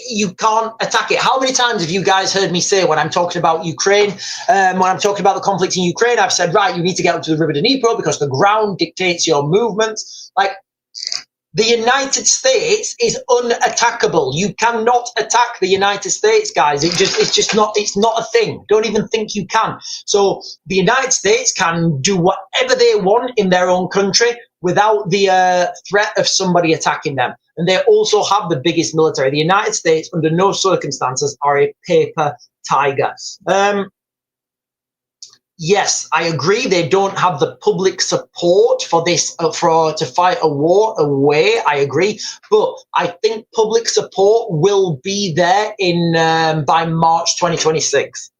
you can't attack it. How many times have you guys heard me say when I'm talking about Ukraine, when I'm talking about the conflict in Ukraine, I've said, right, you need to get up to the River Dnipro because the ground dictates your movements. Like, the United States is unattackable. You cannot attack the United States, guys. It's not a thing. Don't even think you can. So the United States can do whatever they want in their own country without the threat of somebody attacking them. And they also have the biggest military. The United States, under no circumstances, are a paper tiger. Yes, I agree. They don't have the public support for this, to fight a war away. I agree, but I think public support will be there in by March 2026,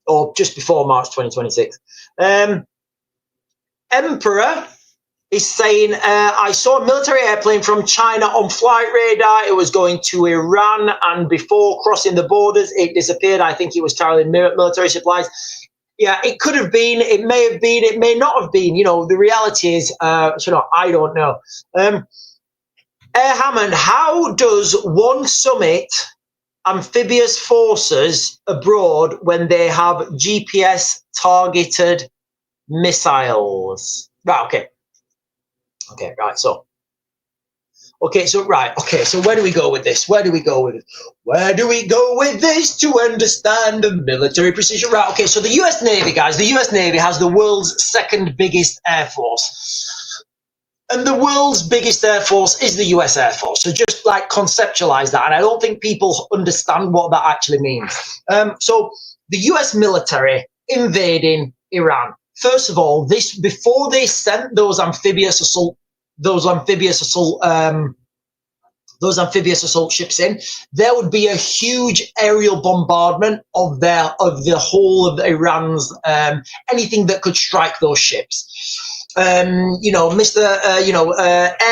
or just before March 2026. Emperor is saying, I saw a military airplane from China on flight radar. It was going to Iran, and before crossing the borders, it disappeared. I think it was carrying military supplies. Yeah, it could have been, it may have been, it may not have been. You know, the reality is, I don't know. Air Hammond, how does one summit amphibious forces abroad when they have GPS targeted missiles? Right, okay. Okay, right, so. Okay, so where do we go with this? Where do we go with this to understand the military precision? Right, okay, so the US Navy, guys, the US Navy has the world's second biggest air force. And the world's biggest air force is the US Air Force. So just like conceptualize that. And I don't think people understand what that actually means. So the US military invading Iran. First of all, before they sent those amphibious assault ships in, there would be a huge aerial bombardment of the whole of Iran's anything that could strike those ships. Air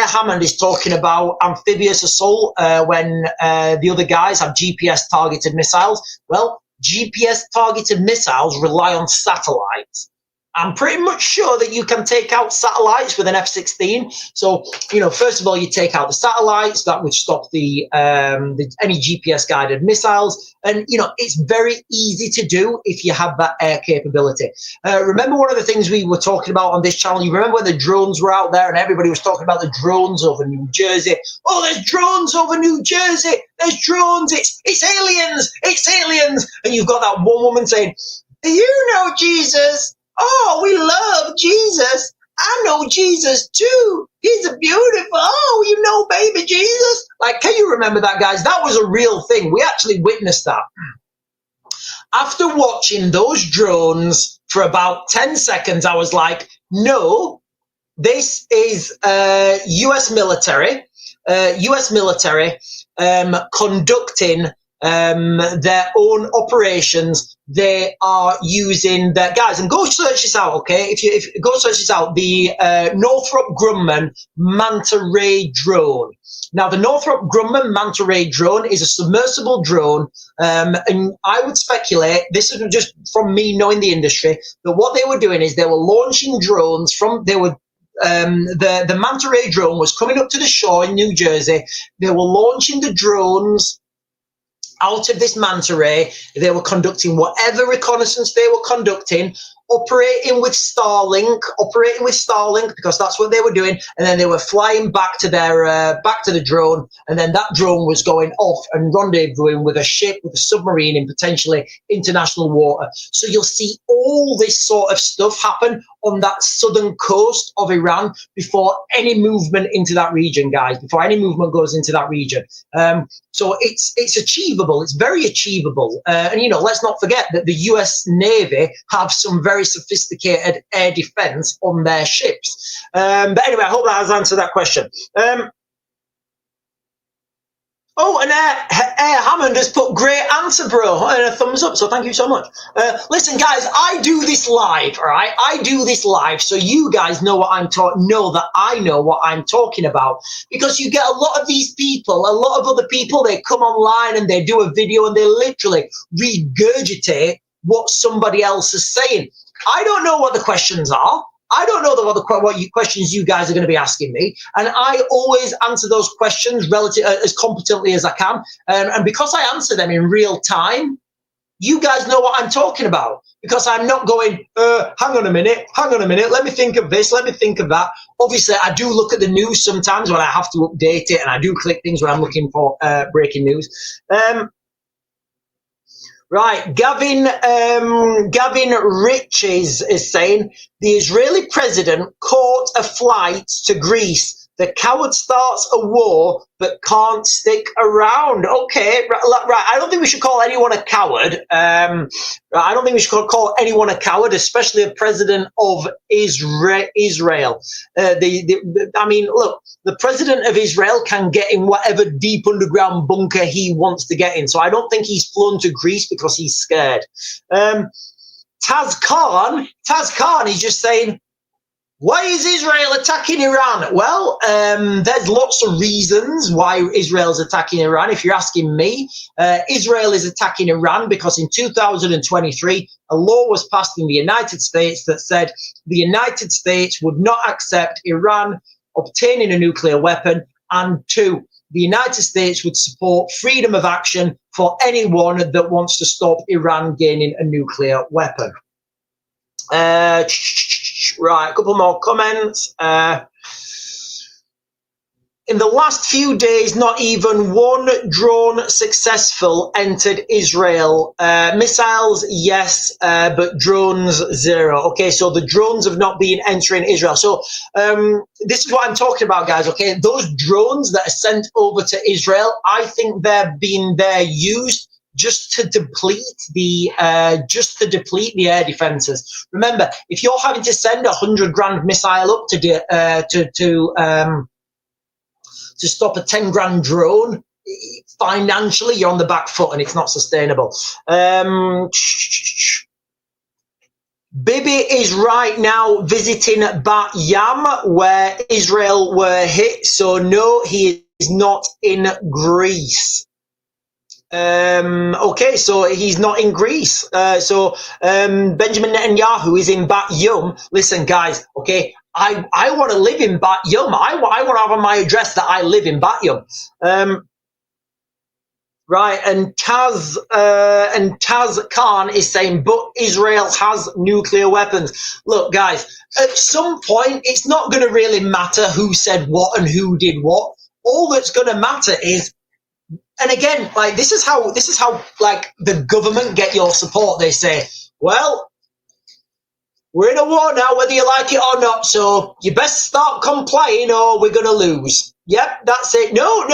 Hammond is talking about amphibious assault when the other guys have GPS targeted missiles. Well, GPS targeted missiles rely on satellites. I'm pretty much sure that you can take out satellites with an F-16. So, first of all, you take out the satellites. That would stop any GPS-guided missiles. And, it's very easy to do if you have that air capability. Remember one of the things we were talking about on this channel? You remember when the drones were out there and everybody was talking about the drones over New Jersey? Oh, there's drones over New Jersey. There's drones. It's aliens. It's aliens. And you've got that one woman saying, do you know Jesus? Oh, we love Jesus. I know Jesus too. He's a beautiful, baby Jesus. Like, can you remember that, guys? That was a real thing. We actually witnessed that. After watching those drones for about 10 seconds, I was like, no, this is US military conducting their own operations. They are using their guys, and go search this out, okay? If you go search this out, the Northrop Grumman Manta Ray drone. Now, the Northrop Grumman Manta Ray drone is a submersible drone, and I would speculate, this is just from me knowing the industry, that what they were doing is they were launching drones the Manta Ray drone was coming up to the shore in New Jersey. They were launching the drones out of this manta ray. They were conducting whatever reconnaissance they were conducting, operating with Starlink, because that's what they were doing, and then they were flying back to the drone, and then that drone was going off and rendezvousing with a ship, with a submarine in potentially international water. So you'll see all this sort of stuff happen on that southern coast of Iran before any movement into that region, guys, before any movement goes into that region. So it's achievable. It's very achievable. And, let's not forget that the US Navy have some very sophisticated air defense on their ships. But anyway, I hope that has answered that question. Oh, and Air Hammond has put great answer, bro, and a thumbs up, so thank you so much. Listen, guys, I do this live, all right? I do this live so you guys know what know that I know what I'm talking about, because you get a lot of these people, a lot of other people, they come online and they do a video and they literally regurgitate what somebody else is saying. I don't know what the questions are. I don't know what questions you guys are going to be asking me, and I always answer those questions relative as competently as I can. And because I answer them in real time, you guys know what I'm talking about, because I'm not going, hang on a minute, let me think of this, let me think of that. Obviously, I do look at the news sometimes when I have to update it, and I do click things when I'm looking for breaking news. Right, Gavin Riches is saying, the Israeli president caught a flight to Greece. The coward starts a war but can't stick around. Okay, right. I don't think we should call anyone a coward. I don't think we should call anyone a coward, especially a president of Israel. I mean, look, the president of Israel can get in whatever deep underground bunker he wants to get in. So I don't think he's flown to Greece because he's scared. Taz Khan is just saying, why is Israel attacking Iran? Well, there's lots of reasons why Israel's attacking Iran. If you're asking me, Israel is attacking Iran because in 2023, a law was passed in the United States that said the United States would not accept Iran obtaining a nuclear weapon, and two, the United States would support freedom of action for anyone that wants to stop Iran gaining a nuclear weapon. Right, a couple more comments. In the last few days, not even one drone successful entered Israel. Missiles, yes, but drones, zero. Okay, so the drones have not been entering Israel. So this is what I'm talking about, guys. Okay, those drones that are sent over to Israel, I think they're used just to deplete the air defenses. Remember, if you're having to send $100 grand missile up to stop a 10 grand drone, financially you're on the back foot and it's not sustainable. Bibi is right now visiting Bat Yam, where Israel were hit. So no, he is not in Greece. Okay, so he's not in Greece. Benjamin Netanyahu is in Bat Yam. Listen, guys, okay, I want to live in Bat Yam. I want to have on my address that I live in Bat Yam. Right, and Taz Khan is saying, but Israel has nuclear weapons. Look, guys, at some point, it's not going to really matter who said what and who did what. All that's going to matter is, and again, like this is how like the government get your support. They say, well, we're in a war now, whether you like it or not, so you best start complying or we're gonna lose. Yep, that's it. No,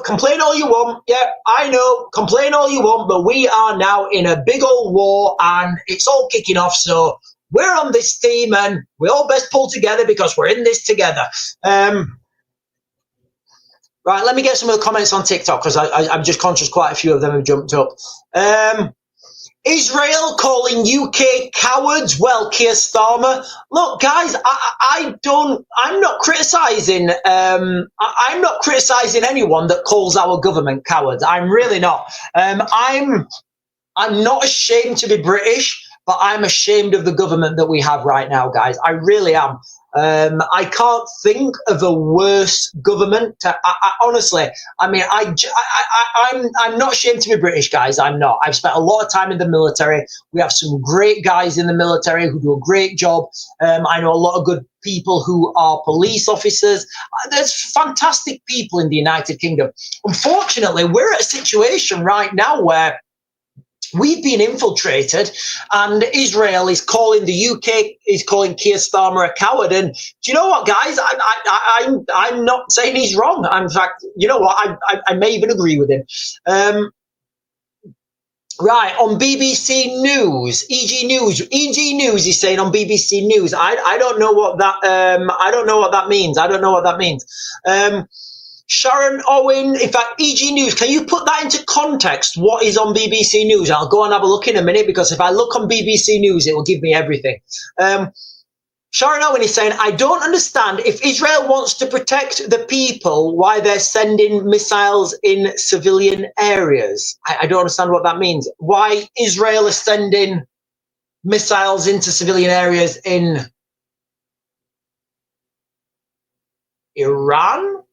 complain all you want. Yep, I know, complain all you want, but we are now in a big old war and it's all kicking off, so we're on this team and we all best pull together because we're in this together. Right, let me get some of the comments on TikTok because I'm just conscious quite a few of them have jumped up. Israel calling UK cowards. Well, Keir Starmer. Look, guys, I'm not criticising. I'm not criticising anyone that calls our government cowards. I'm really not. I'm not ashamed to be British, but I'm ashamed of the government that we have right now, guys. I really am. I can't think of a worse government. Honestly, I mean, I'm not ashamed to be British, guys. I'm not. I've spent a lot of time in the military. We have some great guys in the military who do a great job. I know a lot of good people who are police officers. There's fantastic people in the United Kingdom. Unfortunately, we're at a situation right now where we've been infiltrated, and Israel is calling the UK, is calling Keir Starmer a coward. And do you know what, guys? I'm not saying he's wrong. In fact, you know what? I may even agree with him. Right, on BBC News, EG News is saying on BBC News. I don't know what that means. I don't know what that means. Sharon Owen, in fact, EG News, can you put that into context? What is on BBC News? I'll go and have a look in a minute, because if I look on BBC News, it will give me everything. Sharon Owen is saying, I don't understand if Israel wants to protect the people, why they're sending missiles in civilian areas. I don't understand what that means. Why Israel is sending missiles into civilian areas in Iran?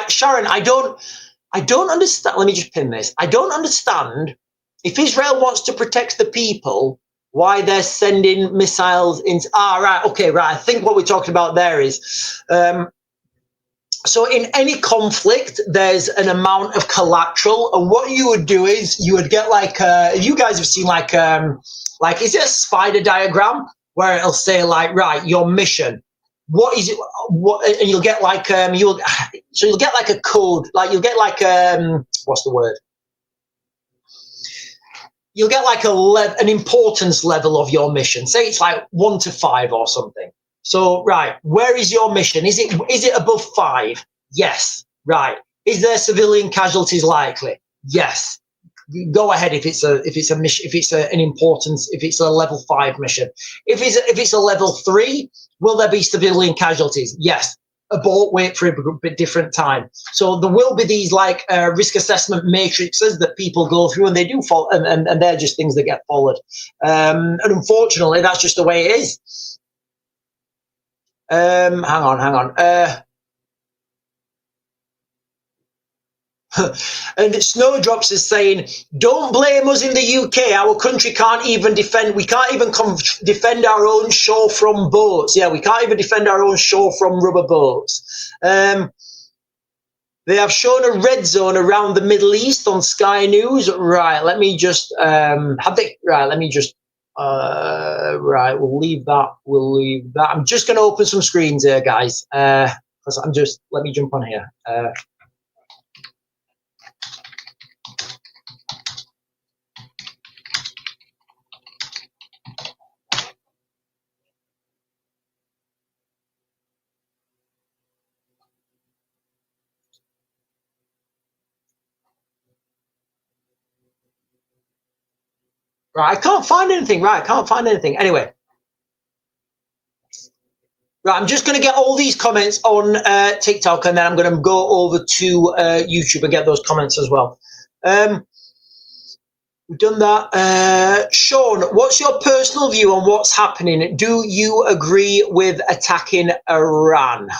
Sharon, I don't understand. Let me just pin this. I don't understand if Israel wants to protect the people, why they're sending missiles into. Right. Okay. Right. I think what we're talking about there is. So in any conflict, there's an amount of collateral, and what you would do is you would get like you guys have seen like is it a spider diagram where it'll say like, right, your mission, what is it, what, and you'll get like you'll get like a code, like you'll get like what's the word? You'll get like an importance level of your mission. Say it's like 1 to 5 or something. So, right, where is your mission? Is it above 5? Yes. Right. Is there civilian casualties likely? Yes. Go ahead if it's a mission, if it's an importance, if it's a level 5 mission. If it's a level 3, will there be civilian casualties? Yes. Abort, wait for a bit different time. So there will be these like risk assessment matrices that people go through, and they do fall, and they're just things that get followed. And unfortunately, that's just the way it is. Hang on. And Snowdrops is saying, don't blame us in the UK. Our country can't even defend. We can't even defend our own shore from boats. Yeah, we can't even defend our own shore from rubber boats. They have shown a red zone around the Middle East on Sky News. Right, let me just right, we'll leave that. I'm just going to open some screens here, guys, because let me jump on here. Right, I can't find anything. Right, I can't find anything. Anyway. Right, I'm just going to get all these comments on TikTok, and then I'm going to go over to YouTube and get those comments as well. We've done that. Sean, what's your personal view on what's happening? Do you agree with attacking Iran?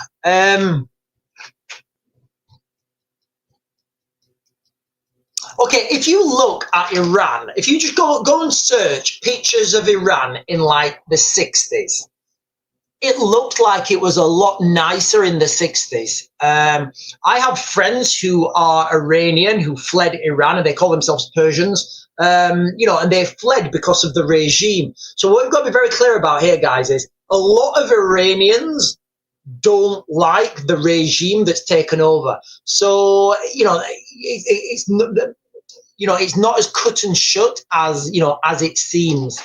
Okay, if you look at Iran, if you just go and search pictures of Iran in like the 60s, it looked like it was a lot nicer in the 60s. I have friends who are Iranian who fled Iran, and they call themselves Persians, and they fled because of the regime. So what we've got to be very clear about here, guys, is a lot of Iranians don't like the regime that's taken over. So, it's not as cut and shut as it seems.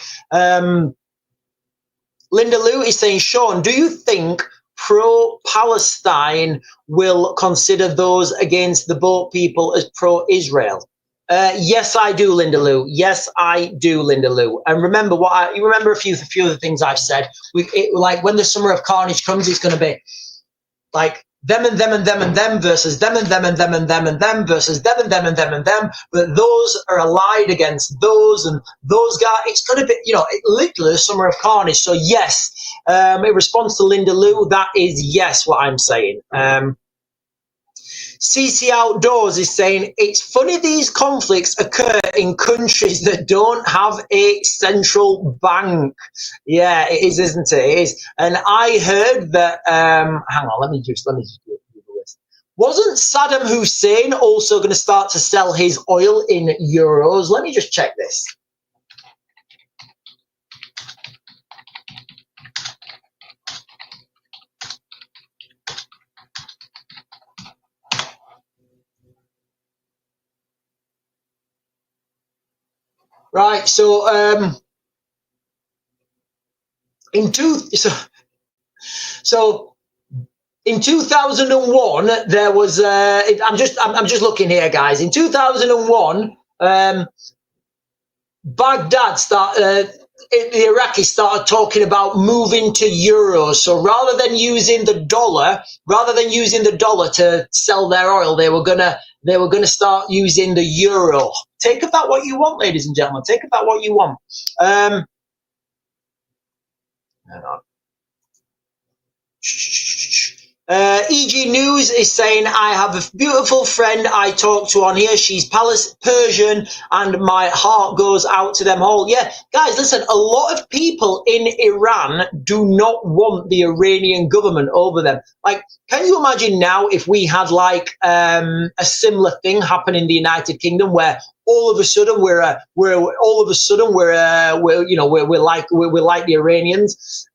Linda Lou is saying, Sean, do you think pro-Palestine will consider those against the boat people as pro-Israel? Yes, I do, Linda Lou. Yes, I do, Linda Lou. And remember you remember a few of the things I've said. Like when the summer of carnage comes, it's going to be like them and them and them and them versus them and them and them and them and them versus them and them and them and them. But those are allied against those and those guys. It's going to be, literally a summer of carnage. So yes, in response to Linda Lou, that is yes, what I'm saying. CC Outdoors is saying, it's funny these conflicts occur in countries that don't have a central bank. Yeah, it is, isn't it? It is. And I heard that, hang on, let me just do this. Wasn't Saddam Hussein also going to start to sell his oil in euros? Let me just check this. Right, so in 2001 there was I'm just looking here, guys. In 2001 Baghdad the Iraqis started talking about moving to euros. So rather than using the dollar to sell their oil, they were gonna start using the euro. Take of that what you want, ladies and gentlemen. Take of that what you want. Hang on. EG News is saying, I have a beautiful friend I talk to on here. She's Persian, and my heart goes out to them all. Yeah, guys, listen, a lot of people in Iran do not want the Iranian government over them. Like, can you imagine now if we had like a similar thing happen in the United Kingdom, where all of a sudden we're like the Iranians?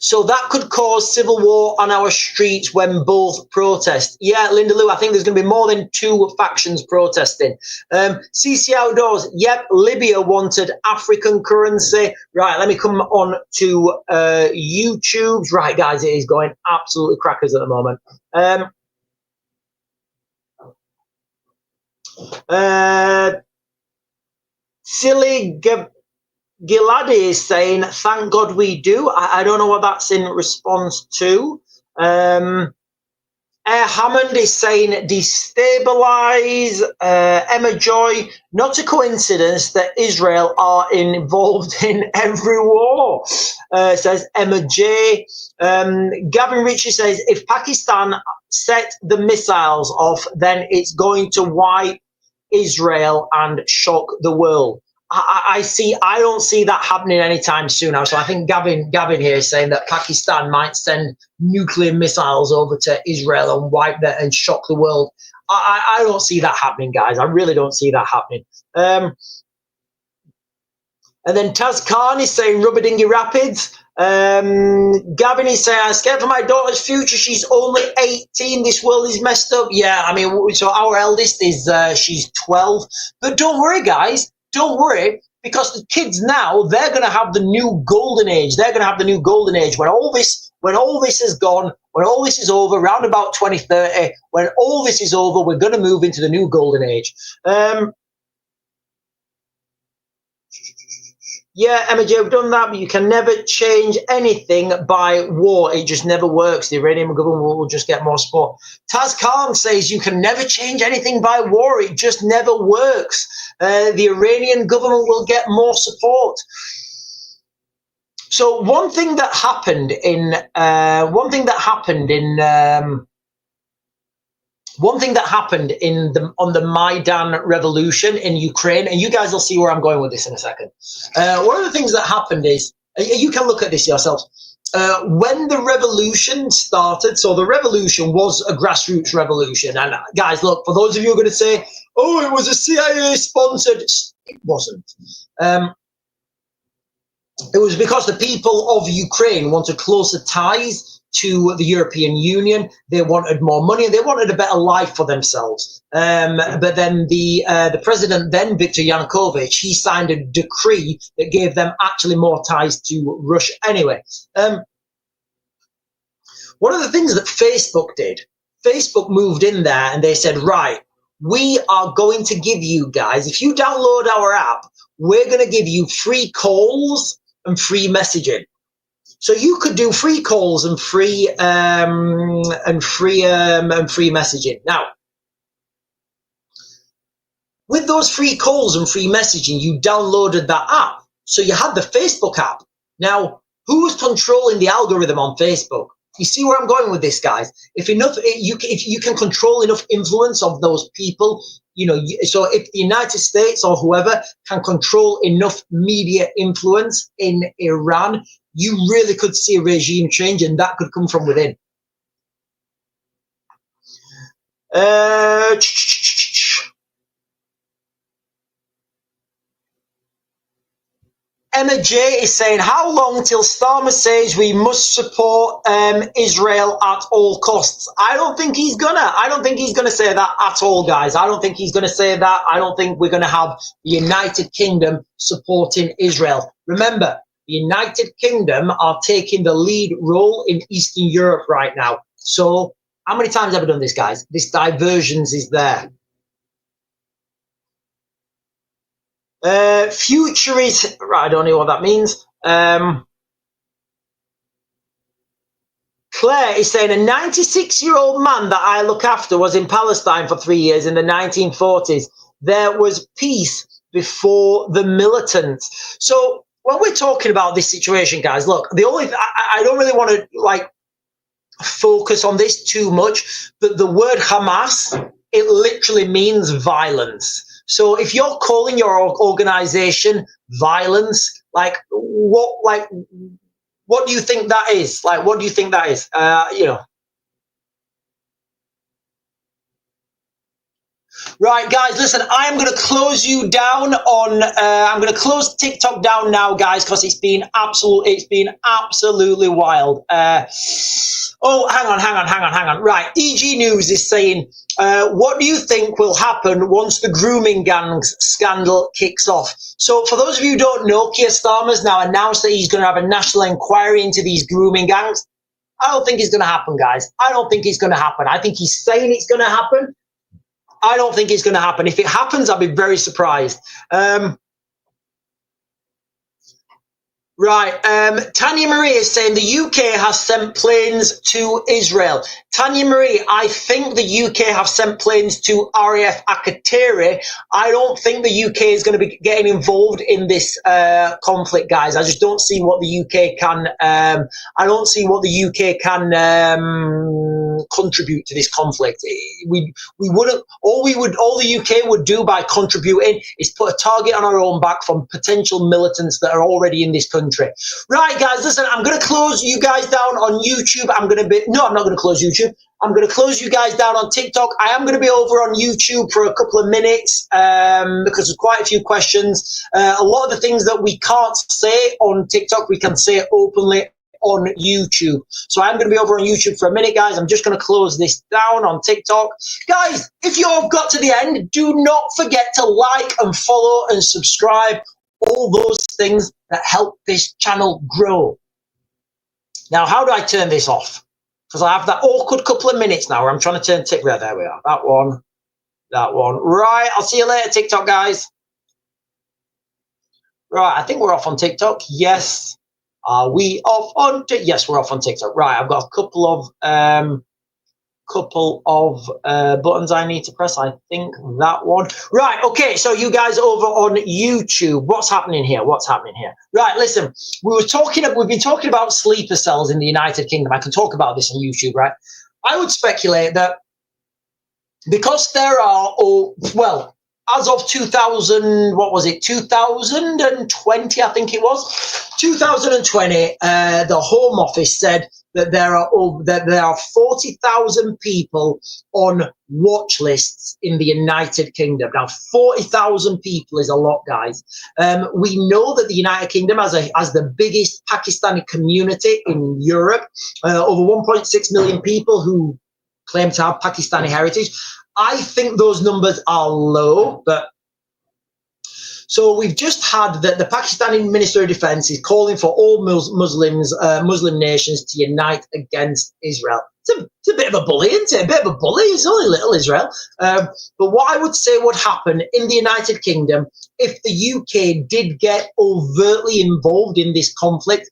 So that could cause civil war on our streets when both protest. Yeah, Linda Lou, I think there's going to be more than 2 factions protesting. CC Outdoors, yep, Libya wanted African currency. Right, let me come on to YouTube's. Right, guys, it is going absolutely crackers at the moment. Silly Giladi is saying, thank God we do. I don't know what that's in response to. Air Hammond is saying, destabilize. Emma Joy, not a coincidence that Israel are involved in every war, says Emma J. Gavin Ritchie says, if Pakistan set the missiles off, then it's going to wipe Israel and shock the world. I don't see that happening anytime soon now. So I think Gavin here is saying that Pakistan might send nuclear missiles over to Israel and wipe that and shock the world. I don't see that happening, guys. I really don't see that happening. And then Taz Khan is saying Rubberdingy Rapids. Gavin is saying, I'm scared for my daughter's future. She's only 18. This world is messed up. Yeah, I mean, so our eldest is she's 12. But don't worry, guys. Don't worry, because the kids now, they're going to have the new golden age. They're going to have the new golden age when all this is gone, when all this is over, around about 2030, when all this is over, we're going to move into the new golden age. Yeah, Emma J, we've done that, but you can never change anything by war. It just never works. The Iranian government will just get more support. Taz Khan says you can never change anything by war. It just never works. The Iranian government will get more support. So one thing that happened on the Maidan revolution in Ukraine, and you guys will see where I'm going with this in a second. One of the things that happened is, you can look at this yourselves. When the revolution started, so the revolution was a grassroots revolution. And guys, look, for those of you who are going to say, oh, it was a CIA sponsored, it wasn't. It was because the people of Ukraine wanted closer ties to the European Union. They wanted more money. They wanted a better life for themselves. But then the president, then Viktor Yanukovych, he signed a decree that gave them actually more ties to Russia. Anyway, one of the things that Facebook did, Facebook moved in there and they said, right, we are going to give you guys, if you download our app, we're going to give you free calls and free messaging. So you could do free calls and free messaging. Now, with those free calls and free messaging, you downloaded that app. So you had the Facebook app. Now, who was controlling the algorithm on Facebook? You see where I'm going with this, guys? If you can control enough influence of those people, so if the United States or whoever can control enough media influence in Iran, you really could see a regime change, and that could come from within. Emma J is saying, how long till Starmer says we must support Israel at all costs? I don't think he's gonna say that at all, guys. I don't think he's gonna say that. I don't think we're gonna have the United Kingdom supporting Israel. Remember, the United Kingdom are taking the lead role in Eastern Europe right now. So how many times have I done this, guys? This diversions is there. Future is, right, I don't know what that means. Claire is saying, a 96-year-old man that I look after was in Palestine for 3 years in the 1940s. There was peace before the militants. So when we're talking about this situation, guys, look, the only I don't really want to, like, focus on this too much, but the word Hamas, it literally means violence. So if you're calling your organization violence, what do you think that is? Like, what do you think that is? You know. Right, guys, listen, I am going to close you down on, I'm going to close TikTok down now, guys, because it's been absolutely wild. Oh, hang on. Right, EG News is saying, what do you think will happen once the grooming gangs scandal kicks off? So for those of you who don't know, Keir Starmer's now announced that he's going to have a national inquiry into these grooming gangs. I don't think it's going to happen, guys. I don't think it's going to happen. I think he's saying it's going to happen. I don't think it's going to happen. If it happens, I'll be very surprised. Right. Tanya Marie is saying the UK has sent planes to Israel. Tanya Marie, I think the UK have sent planes to RAF Akrotiri. I don't think the UK is going to be getting involved in this conflict, guys. I just don't see what the UK can. I don't see what the UK can contribute to this conflict. We wouldn't. All the UK would do by contributing is put a target on our own back from potential militants that are already in this country. Right, guys, listen, I'm going to close you guys down on YouTube. I'm not going to close YouTube. I'm going to close you guys down on TikTok. I am going to be over on YouTube for a couple of minutes because there's quite a few questions. A lot of the things that we can't say on TikTok, we can say openly on YouTube. So I'm going to be over on YouTube for a minute, guys. I'm just going to close this down on TikTok. Guys, if you've got to the end, do not forget to like and follow and subscribe. All those things that help this channel grow. Now, how do I turn this off? Because I have that awkward couple of minutes now where I'm trying to turn TikTok. There we are. That one. Right. I'll see you later, TikTok, guys. Right. I think we're off on TikTok. Yes. Are we off on TikTok? Yes, we're off on TikTok. Right. I've got a couple of buttons I need to press. I think that one. Right, okay, so you guys over on YouTube, what's happening here? Right, listen, we've been talking about sleeper cells in the United Kingdom. I can talk about this on YouTube, right? I would speculate that because there are, as of 2020, I think it was, 2020, the Home Office said that there are 40,000 people on watch lists in the United Kingdom. Now, 40,000 people is a lot, guys. We know that the United Kingdom has the biggest Pakistani community in Europe, over 1.6 million people who claim to have Pakistani heritage. I think those numbers are low, but so we've just had the Pakistani Minister of Defense is calling for all Muslim nations to unite against Israel. It's a bit of a bully, isn't it? A bit of a bully. It's only little Israel. But what I would say would happen in the United Kingdom if the UK did get overtly involved in this conflict,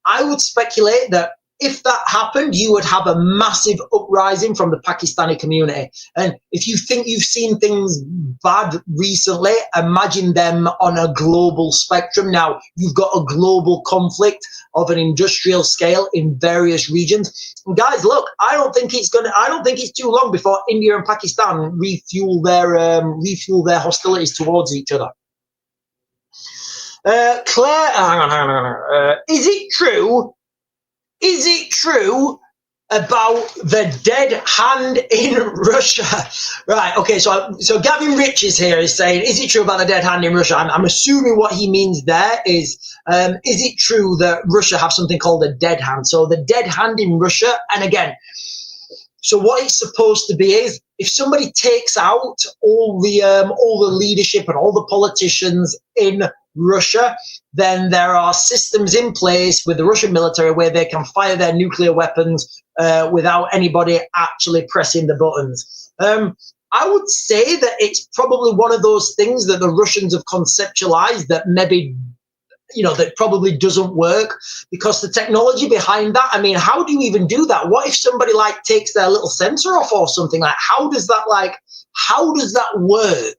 I would speculate that if that happened, you would have a massive uprising from the Pakistani community. And if you think you've seen things bad recently, imagine them on a global spectrum. Now, you've got a global conflict of an industrial scale in various regions. And guys, look, I don't think it's too long before India and Pakistan refuel their hostilities towards each other. Claire, hang on. Is it true about the dead hand in Russia? Right, okay, so Gavin Richards here is saying, is it true about the dead hand in Russia? I'm assuming what he means there is it true that Russia have something called a dead hand? So the dead hand in Russia, and again, so what it's supposed to be is if somebody takes out all the leadership and all the politicians in Russia, then there are systems in place with the Russian military where they can fire their nuclear weapons without anybody actually pressing the buttons. I would say that it's probably one of those things that the Russians have conceptualized that maybe, that probably doesn't work because the technology behind that, I mean, how do you even do that? What if somebody takes their little sensor off or something? How does that work?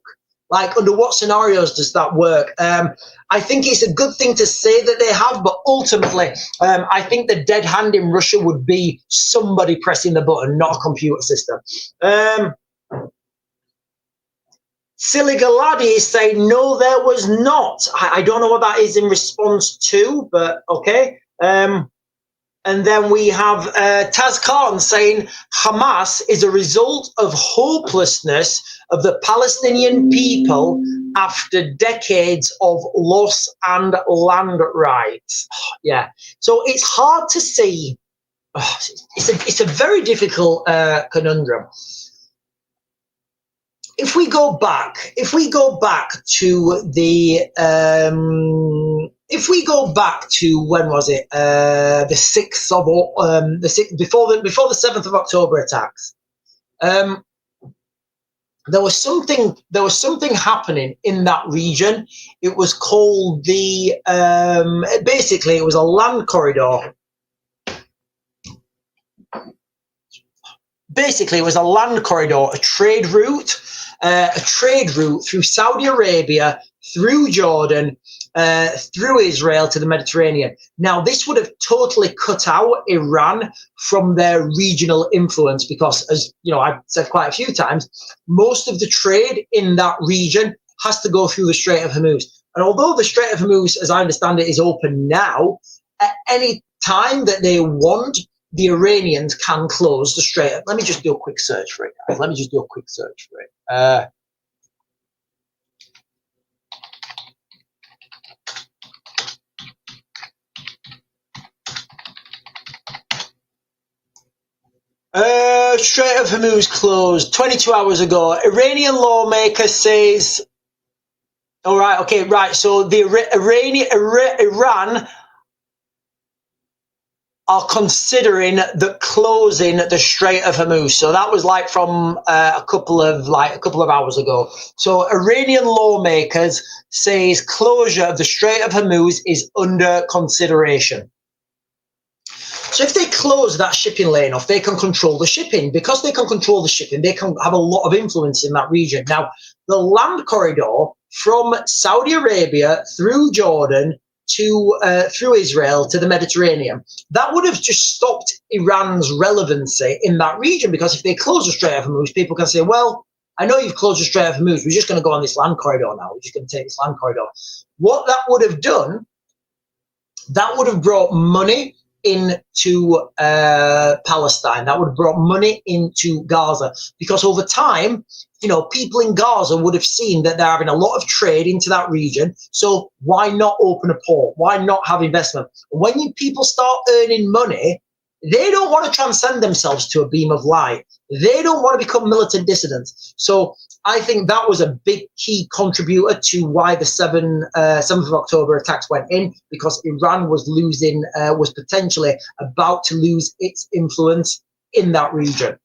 Like, under what scenarios does that work? I think it's a good thing to say that they have, but ultimately, I think the dead hand in Russia would be somebody pressing the button, not a computer system. Silly Galadi is saying, no, there was not. I don't know what that is in response to, but okay. And then we have Taz Khan saying, Hamas is a result of hopelessness of the Palestinian people after decades of loss and land rights. Yeah, so it's hard to see. It's a very difficult conundrum. If we go back to the when was it? The 6th of the 6th, before the 7th of October attacks. There was something happening in that region. It was called the basically it was a land corridor. Basically, it was a land corridor, a trade route through Saudi Arabia, through Jordan, through Israel to the Mediterranean. Now, this would have totally cut out Iran from their regional influence because, as you know, I've said quite a few times, most of the trade in that region has to go through the Strait of Hormuz. And although the Strait of Hormuz, as I understand it, is open now, at any time that they want, the Iranians can close the Strait. Let me just do a quick search for it, guys. Strait of Hormuz closed 22 hours ago. Iranian lawmaker says, all right, okay, right. So the Iran are considering the closing the Strait of Hormuz. So that was like from a couple of hours ago. So Iranian lawmakers says closure of the Strait of Hormuz is under consideration. So if they close that shipping lane off, they can control the shipping. Because they can control the shipping, they can have a lot of influence in that region. Now, the land corridor from Saudi Arabia through Jordan to through Israel to the Mediterranean, that would have just stopped Iran's relevancy in that region, because if they close the Strait of Hormuz, people can say, well, I know you've closed the Strait of Hormuz, we're just going to go on this land corridor now, we're just going to take this land corridor. What that would have done, that would have brought money into Palestine, that would have brought money into Gaza, because over time, you know, people in Gaza would have seen that they're having a lot of trade into that region. So why not open a port? Why not have investment? When people start earning money, they don't want to transcend themselves to a beam of light. They don't want to become militant dissidents. So I think that was a big key contributor to why the 7th of October attacks went in, because Iran was was potentially about to lose its influence in that region.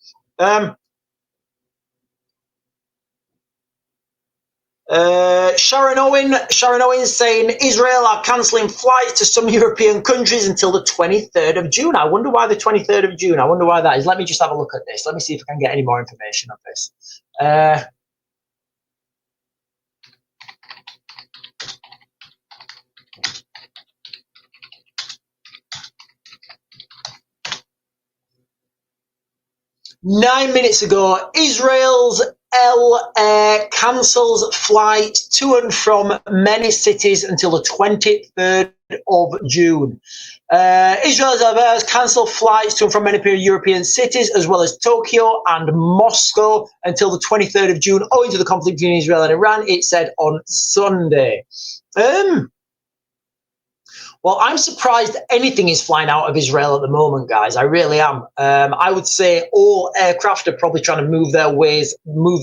Sharon Owen saying Israel are cancelling flights to some European countries until the 23rd of June. I wonder why the 23rd of June. I wonder why that is. Let me just have a look at this. Let me see if I can get any more information on this. 9 minutes ago, Israel's Air cancels flights to and from many cities until the 23rd of June. Israel's Air has cancelled flights to and from many European cities, as well as Tokyo and Moscow, until the 23rd of June, owing to the conflict between Israel and Iran, it said on Sunday. Well, I'm surprised anything is flying out of Israel at the moment, guys. I really am. I would say all aircraft are probably trying to move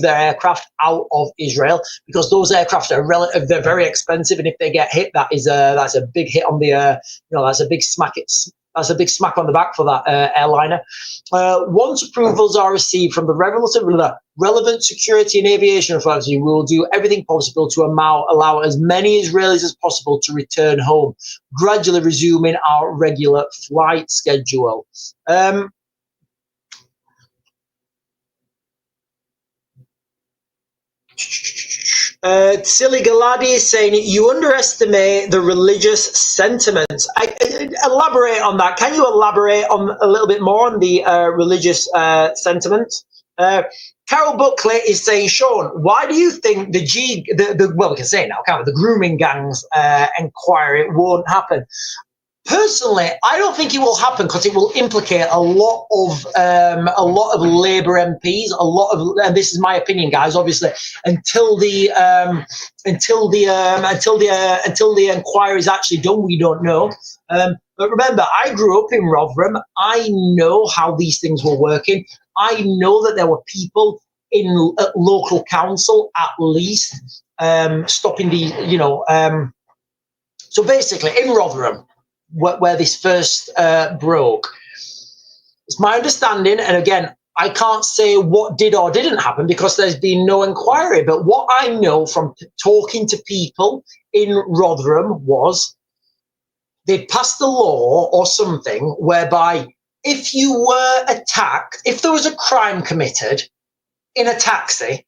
their aircraft out of Israel, because those aircraft are they're very expensive, and if they get hit, that's a big hit on the that's a big smack. That's a big smack on the back for that airliner. Once approvals are received from the relevant security and aviation authority, we will do everything possible to allow as many Israelis as possible to return home, gradually resuming our regular flight schedule. Silly Galadi is saying you underestimate the religious sentiments. Elaborate on that. Can you elaborate on a little bit more on the religious sentiments? Carol Buckley is saying, Sean, why do you think well, we can say it now, can't we? The grooming gangs inquiry won't happen? Personally, I don't think it will happen because it will implicate a lot of Labour MPs, and this is my opinion, guys. Obviously, until the inquiry is actually done, we don't know. But remember, I grew up in Rotherham. I know how these things were working. I know that there were people in local council, at least, stopping the, so basically, in Rotherham, where this first broke, it's my understanding, and again, I can't say what did or didn't happen because there's been no inquiry, but what I know from talking to people in Rotherham was they'd passed a law or something whereby if you were attacked, if there was a crime committed in a taxi,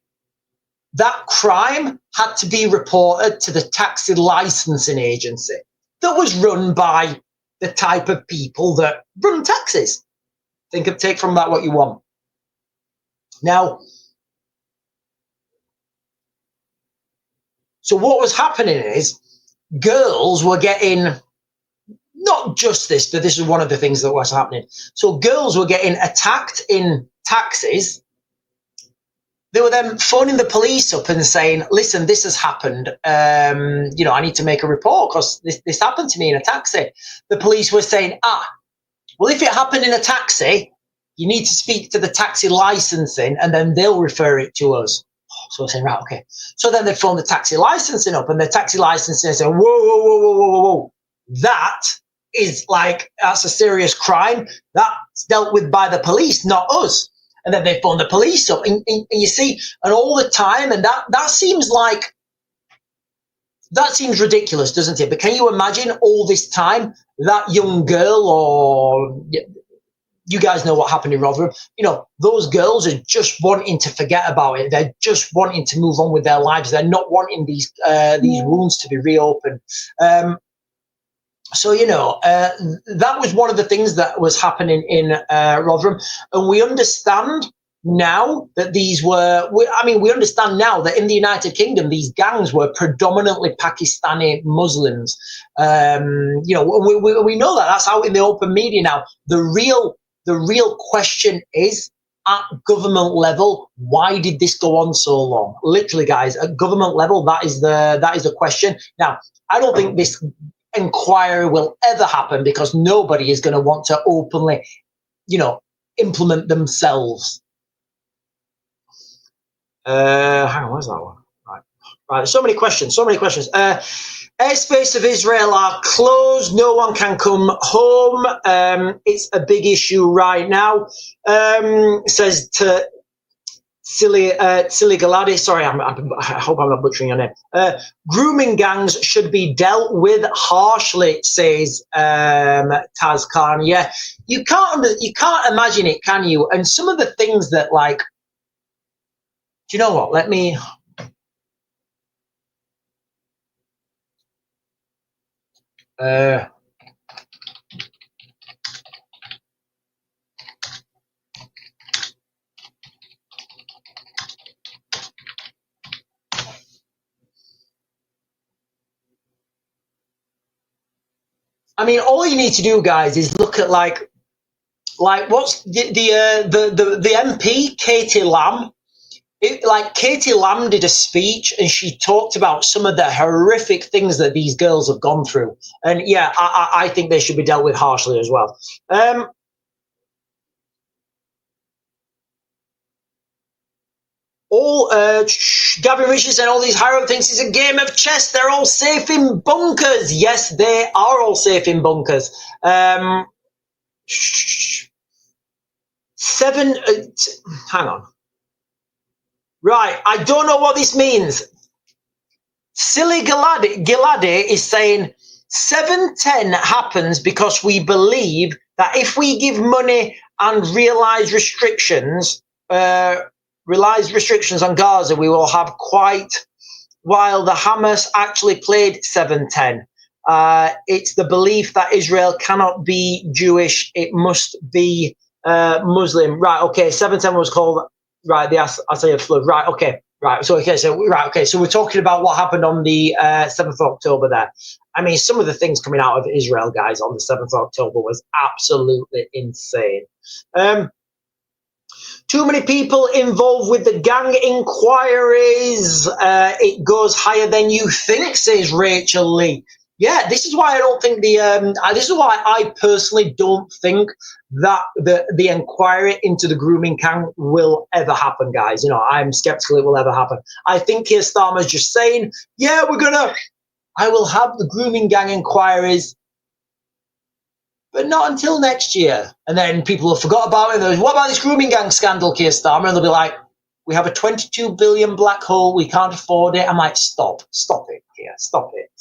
that crime had to be reported to the taxi licensing agency that was run by the type of people that run taxis. Take from that what you want. Now, so what was happening is girls were getting, not just this, but this is one of the things that was happening. So girls were getting attacked in taxis. They were then phoning the police up and saying, listen, this has happened. I need to make a report because this happened to me in a taxi. The police were saying, well, if it happened in a taxi, you need to speak to the taxi licensing and then they'll refer it to us. So I said, right, okay. So then they phoned the taxi licensing up and the taxi licensing said, whoa. That's a serious crime. That's dealt with by the police, not us. And then they phone the police up, and you see, and all the time, and that seems ridiculous, doesn't it? But can you imagine all this time, that young girl, or you guys know what happened in Rotherham, those girls are just wanting to forget about it. They're just wanting to move on with their lives. They're not wanting these wounds to be reopened. So, that was one of the things that was happening in Rotherham. And we understand now that we understand now that in the United Kingdom, these gangs were predominantly Pakistani Muslims. We know that. That's out in the open media now. The real question is, at government level, why did this go on so long? Literally, guys, at government level, that is the question. Now, I don't think this inquiry will ever happen because nobody is going to want to openly, implement themselves. Hang on, where's that one? Right. So many questions. Airspace of Israel are closed. No one can come home. It's a big issue right now. Says to Silly Galadi. Sorry, I hope I'm not butchering your name. Grooming gangs should be dealt with harshly, says Taz Khan. Yeah, you can't imagine it, can you? And some of the things that, do you know what? Let me. All you need to do, guys, is look at what's the MP Katie Lamb. Katie Lamb did a speech and she talked about some of the horrific things that these girls have gone through. And yeah, I think they should be dealt with harshly as well. Gavin Richards and all these higher thinks it's a game of chess. They're all safe in bunkers. Yes, they are all safe in bunkers. Hang on. Right, I don't know what this means. Silly Giladi is saying 710 happens because we believe that if we give money and realize restrictions on Gaza, we will have quite while the Hamas actually played 7-10. It's the belief that Israel cannot be Jewish, it must be Muslim. Right, okay, 7-10 was called, right, the Assyrian flood. Right, okay, right. So, so we're talking about what happened on the 7th of October there. I mean, some of the things coming out of Israel, guys, on the 7th of October was absolutely insane. Too many people involved with the gang inquiries. It goes higher than you think, says Rachel Lee. Yeah, this is why I don't think this is why I personally don't think that the inquiry into the grooming gang will ever happen, guys. You know, I'm skeptical it will ever happen. I think Keir Starmer's just saying, yeah, I will have the grooming gang inquiries, but not until next year. And then people will forgot about it. What about this grooming gang scandal, Keir Starmer? And they'll be like, we have a 22 billion black hole. We can't afford it. I'm like, stop it, Keir, stop it.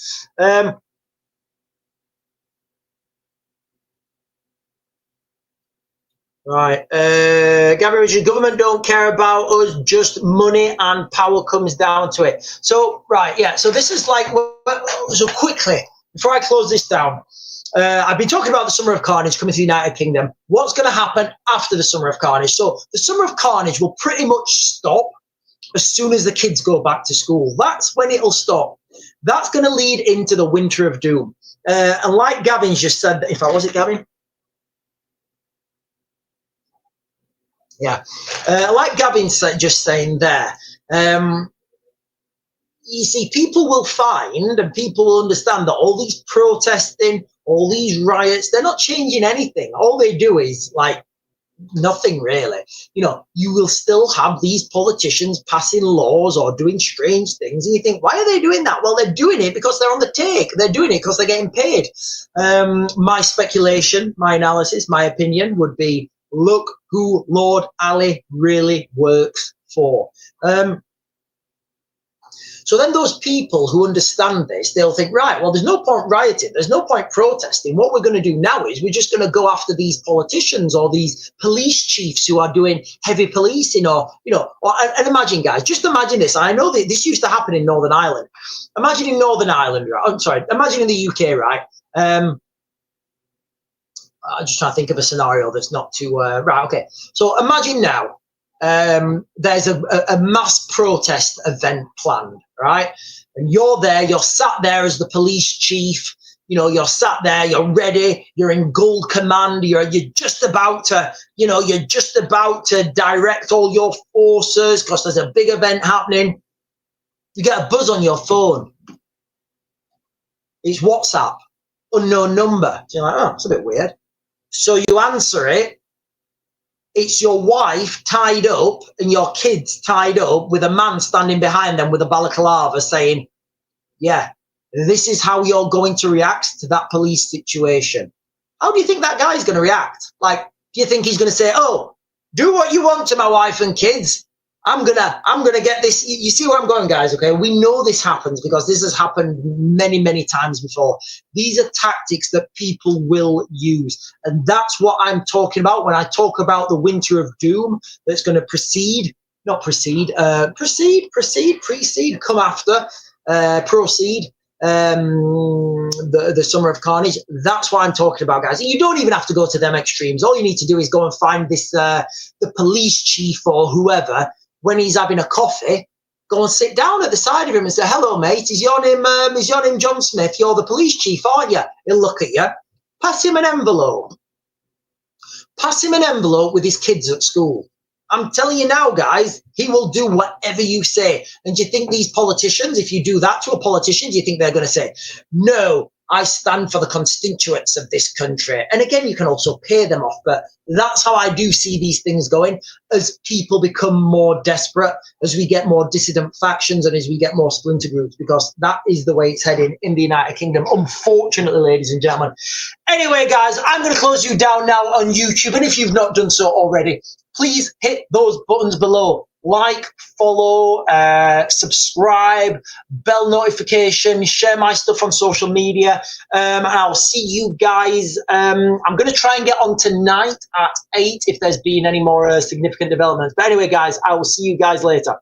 Right. Gavin Richards, government don't care about us, just money and power comes down to it. So, right, yeah. So this is like, so quickly, before I close this down, I've been talking about the Summer of Carnage coming to the United Kingdom. What's going to happen after the Summer of Carnage? So the Summer of Carnage will pretty much stop as soon as the kids go back to school. That's when it'll stop. That's going to lead into the Winter of Doom. And like Gavin's just said, was it Gavin? Yeah, like Gavin said, just saying there, you see, people will find and people will understand that all these protesting, all these riots, they're not changing anything. All they do is like nothing really. You know, you will still have these politicians passing laws or doing strange things. And you think, why are they doing that? Well, they're doing it because they're on the take. They're doing it because they're getting paid. My speculation, my analysis, my opinion would be, look who Lord Ali really works for. So then those people who understand this, they'll think, right, well, there's no point rioting. There's no point protesting. What we're going to do now is we're just going to go after these politicians or these police chiefs who are doing heavy policing or, you know, and imagine, guys, just imagine this. I know that this used to happen in Northern Ireland. Imagine in Northern Ireland, right? I'm sorry, imagine in the UK, right? I'm just trying to think of a scenario that's not too, right, okay. So imagine now, there's a mass protest event planned, right? And you're there, you're sat there as the police chief, you know, you're sat there, you're ready, you're in gold command, you're just about to, you know, you're just about to direct all your forces because there's a big event happening. You get a buzz on your phone. It's WhatsApp, unknown number. So you're like, oh, it's a bit weird. So you answer it. It's your wife tied up and your kids tied up with a man standing behind them with a balaclava saying, yeah, this is how you're going to react to that police situation. How do you think that guy's going to react? Like, do you think he's going to say, oh, do what you want to my wife and kids? I'm gonna get this. You see where I'm going, guys, okay? We know this happens because this has happened many, many times before. These are tactics that people will use. And that's what I'm talking about when I talk about the Winter of Doom that's going to proceed, come after, proceed, the Summer of Carnage. That's what I'm talking about, guys. And you don't even have to go to them extremes. All you need to do is go and find this, the police chief or whoever. When he's having a coffee, go and sit down at the side of him and say, hello, mate, is your name John Smith? You're the police chief, aren't you? He'll look at you. Pass him an envelope. Pass him an envelope with his kids at school. I'm telling you now, guys, he will do whatever you say. And do you think these politicians, if you do that to a politician, do you think they're going to say, no, I stand for the constituents of this country? And again, you can also pay them off. But that's how I do see these things going as people become more desperate, as we get more dissident factions and as we get more splinter groups, because that is the way it's heading in the United Kingdom, unfortunately, ladies and gentlemen. Anyway, guys, I'm going to close you down now on YouTube. And if you've not done so already, please hit those buttons below. Like, follow, subscribe, bell notification, share my stuff on social media. And I'll see you guys. I'm going to try and get on tonight at 8 if there's been any more significant developments. But anyway, guys, I will see you guys later.